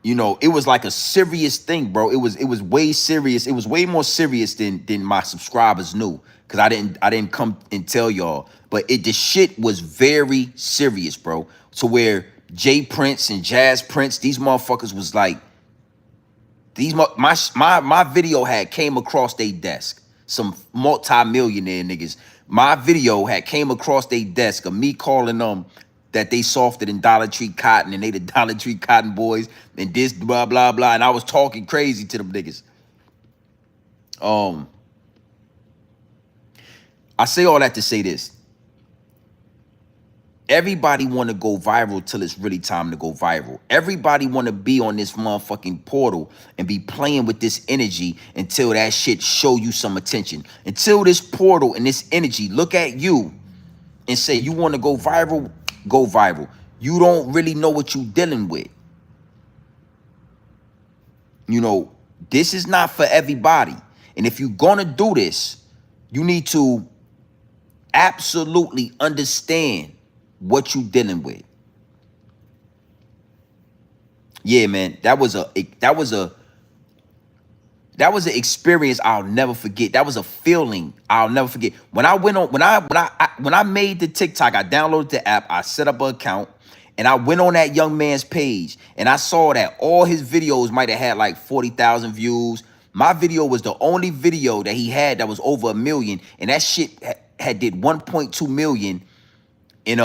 it was like a serious thing, bro. It was way serious. It was way more serious than my subscribers knew, because I didn't come and tell y'all. But the shit was very serious, bro. To where Jay Prince and Jazz Prince, these motherfuckers was like, my video had came across their desk. Some multi-millionaire niggas. My video had came across their desk of me calling them that they softer than Dollar Tree Cotton, and they the Dollar Tree Cotton boys, and this blah blah blah. And I was talking crazy to them niggas. I say all that to say this. Everybody want to go viral till it's really time to go viral. Everybody want to be on this motherfucking portal and be playing with this energy until that shit show you some attention. Until this portal and this energy look at you and say, you want to go viral? Go viral. You don't really know what you're dealing with. This is not for everybody. And if you're going to do this, you need to absolutely understand what you dealing with. Yeah, man, that was an experience I'll never forget. That was a feeling I'll never forget. When I made the TikTok, I downloaded the app, I set up an account, and I went on that young man's page, and I saw that all his videos might have had like 40,000 views. My video was the only video that he had that was over 1 million, and that shit had did 1.2 million in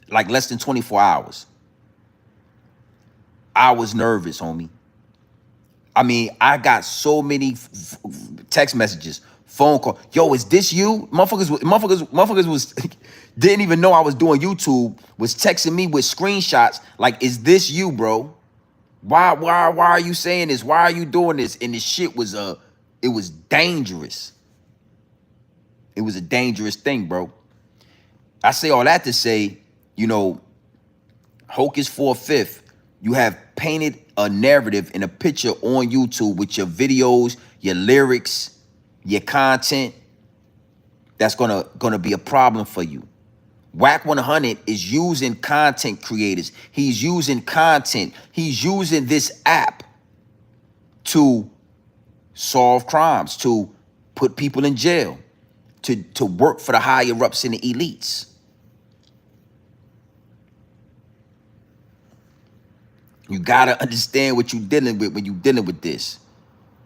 like less than 24 hours. I was nervous, homie. I mean, I got so many text messages, phone call. Yo, is this you? Motherfuckers was didn't even know I was doing YouTube, was texting me with screenshots like, is this you, bro? Why are you saying this? Why are you doing this? And this shit was it was dangerous. It was a dangerous thing, bro. I say all that to say, Hocus 4/5, you have painted a narrative and a picture on YouTube with your videos, your lyrics, your content. That's gonna be a problem for you. Wack 100 is using content creators. He's using content. He's using this app to solve crimes, to put people in jail, to work for the higher ups and the elites. You gotta understand what you're dealing with when you're dealing with this.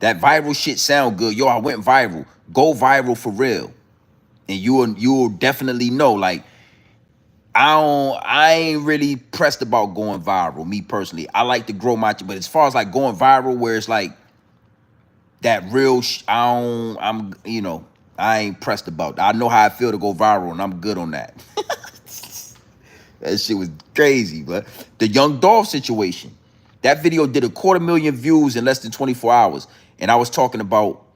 That viral shit sound good. Yo, I went viral. Go viral for real. And you'll definitely know, like, I ain't really pressed about going viral, me personally. I like to grow my, but as far as like going viral where it's like that real, I ain't pressed about that. I know how I feel to go viral, and I'm good on that. That shit was crazy, but the Young Dolph situation, that video did 250,000 views in less than 24 hours. And I was talking about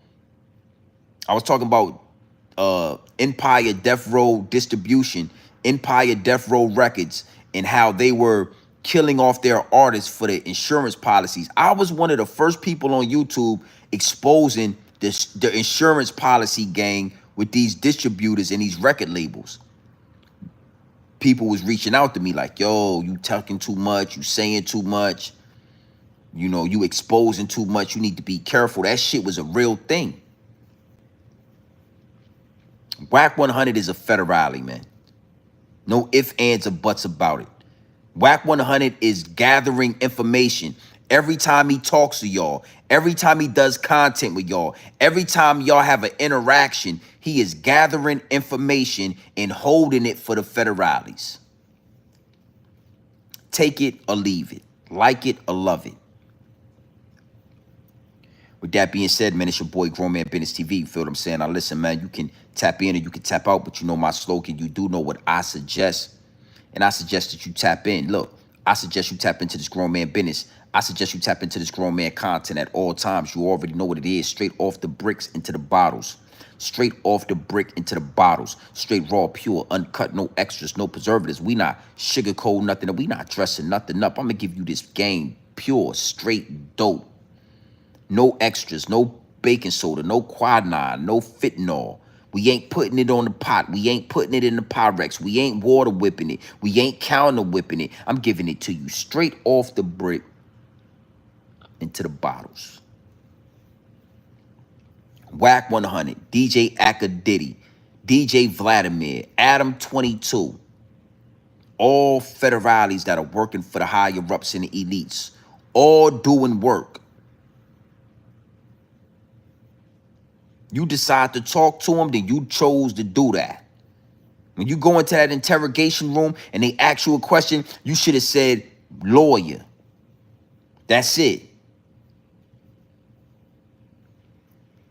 Empire Death Row Distribution, Empire Death Row Records, and how they were killing off their artists for their insurance policies. I was one of the first people on YouTube exposing the insurance policy gang with these distributors and these record labels. people was reaching out to me like, yo, you talking too much, you saying too much, you know, you exposing too much, you need to be careful. That shit was a real thing. Wack 100 is a federale, man. No ifs, ands, or buts about it. Wack 100 is gathering information. Every time he talks to y'all, every time he does content with y'all, every time y'all have an interaction, he is gathering information and holding it for the federales. Take it or leave it. Like it or love it. With that being said, man, it's your boy Grown Man Business TV. You feel what I'm saying? Now listen, man, you can tap in or you can tap out, but you know my slogan. You do know what I suggest. And I suggest that you tap in. Look, I suggest you tap into this grown man business. I suggest you tap into this grown man content at all times. You already know what it is. Straight off the bricks into the bottles. Straight off the brick into the bottles. Straight raw, pure, uncut, no extras, no preservatives. We not sugarcoat nothing. We not dressing nothing up. I'm going to give you this game pure, straight dope. No extras, no baking soda, no quinine, no fentanyl. We ain't putting it on the pot. We ain't putting it in the Pyrex. We ain't water whipping it. We ain't counter whipping it. I'm giving it to you straight off the brick into the bottles. Wack 100, DJ Akadiddy, DJ Vladimir, Adam 22. All federales that are working for the higher ups and the elites. All doing work. You decide to talk to them, then you chose to do that. When you go into that interrogation room and they ask you a question, you should have said lawyer. That's it.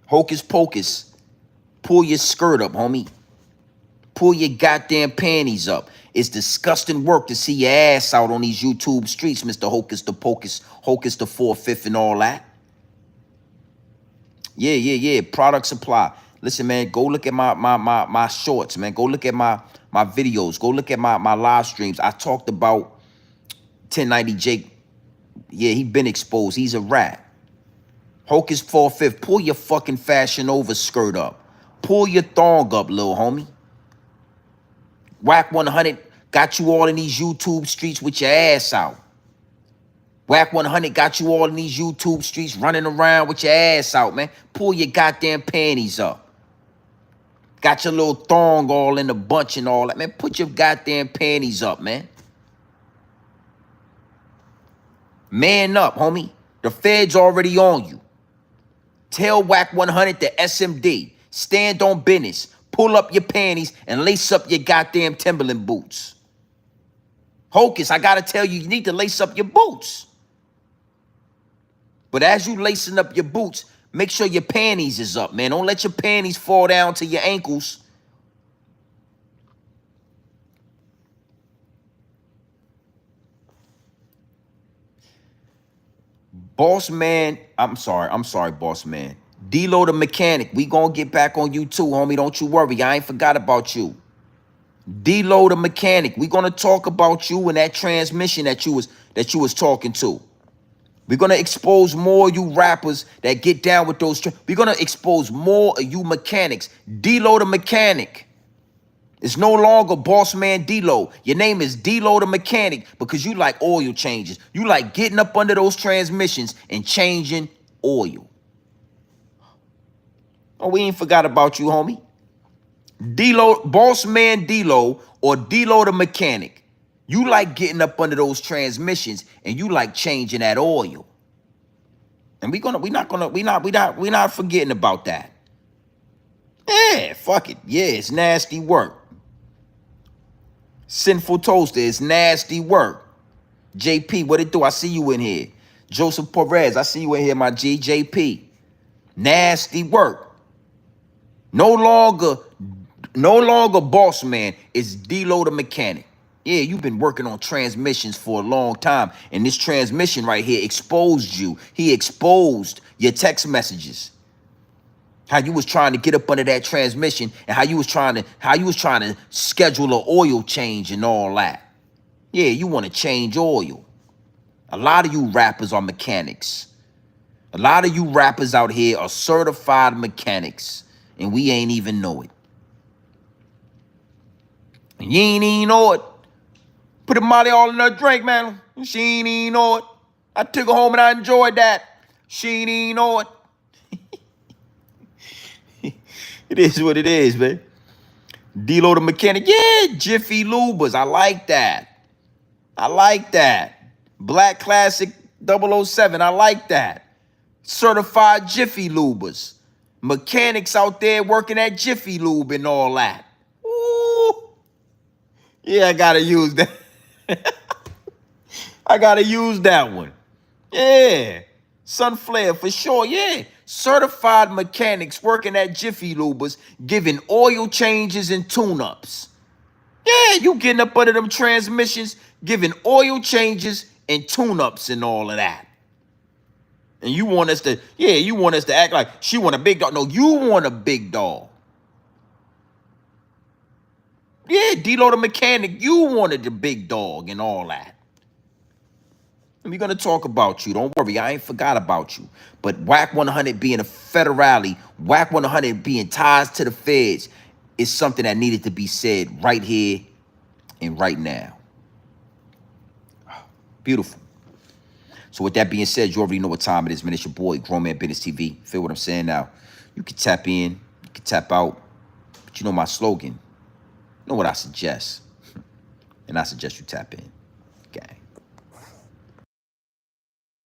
Hocus Pocus, pull your skirt up, homie. Pull your goddamn panties up. It's disgusting work to see your ass out on these YouTube streets, Mr. Hocus the Pocus, Hocus the 4/5 and all that. Yeah. Product supply. Listen, man, go look at my shorts, man. Go look at my videos. Go look at my live streams. I talked about 1090 Jake. Yeah, he been exposed. He's a rat. Hocus 4/5. Pull your fucking Fashion Over skirt up. Pull your thong up, little homie. Wack 100 got you all in these YouTube streets with your ass out. Wack 100 got you all in these YouTube streets running around with your ass out, man. Pull your goddamn panties up. Got your little thong all in the bunch and all that, man. Put your goddamn panties up, man. Man up, homie. The Fed's already on you. Tell Wack 100 the SMD. Stand on business. Pull up your panties and lace up your goddamn Timberland boots. Hocus, I gotta tell you, you need to lace up your boots. But as you lacing up your boots, make sure your panties is up, man. Don't let your panties fall down to your ankles. Boss man, I'm sorry, boss man. D-Lo the mechanic, we gonna get back on you too, homie. Don't you worry, I ain't forgot about you. D-Lo the mechanic, we gonna talk about you and that transmission that you was talking to. We're going to expose more of you rappers that get down with those. We're going to expose more of you mechanics. D-Lo the mechanic. It's no longer Boss Man D-Lo. Your name is D-Lo the mechanic because you like oil changes. You like getting up under those transmissions and changing oil. Oh, we ain't forgot about you, homie. D-Lo, Boss Man D-Lo or D-Lo the mechanic. You like getting up under those transmissions and you like changing that oil. And we're not forgetting about that. Yeah, fuck it. Yeah, it's nasty work. Sinful Toaster, it's nasty work. JP, what it do? I see you in here. Joseph Perez, I see you in here, my G. JP. Nasty work. No longer Boss Man, it's D-Lo the mechanic. Yeah, you've been working on transmissions for a long time. And this transmission right here exposed you. He exposed your text messages. How you was trying to get up under that transmission and how you was trying to schedule an oil change and all that. Yeah, you want to change oil. A lot of you rappers are mechanics. A lot of you rappers out here are certified mechanics. And we ain't even know it. And you ain't even know it. Put a Molly all in her drink, man. She ain't even know it. I took her home and I enjoyed that. She ain't even know it. It is what it is, man. D-Lo the mechanic. Yeah, Jiffy Lubers. I like that. I like that. Black Classic 007. I like that. Certified Jiffy Lubers. Mechanics out there working at Jiffy Lube and all that. Ooh. Yeah, I gotta use that. I gotta use that one. Yeah. Sunflare for sure. Yeah. Certified mechanics working at Jiffy Lubers giving oil changes and tune-ups. Yeah, you getting up under them transmissions, giving oil changes and tune-ups and all of that. And you want us to, yeah, you want us to act like she want a big dog. No, you want a big dog. Yeah, D-Lo the mechanic, you wanted the big dog and all that. And we're going to talk about you. Don't worry, I ain't forgot about you. But Wack 100 being a federale, Wack 100 being ties to the feds is something that needed to be said right here and right now. Beautiful. So with that being said, you already know what time it is, man. It's your boy, Grown Man Business TV. Feel what I'm saying now? You can tap in, you can tap out, but you know my slogan. You know what I suggest? And I suggest you tap in.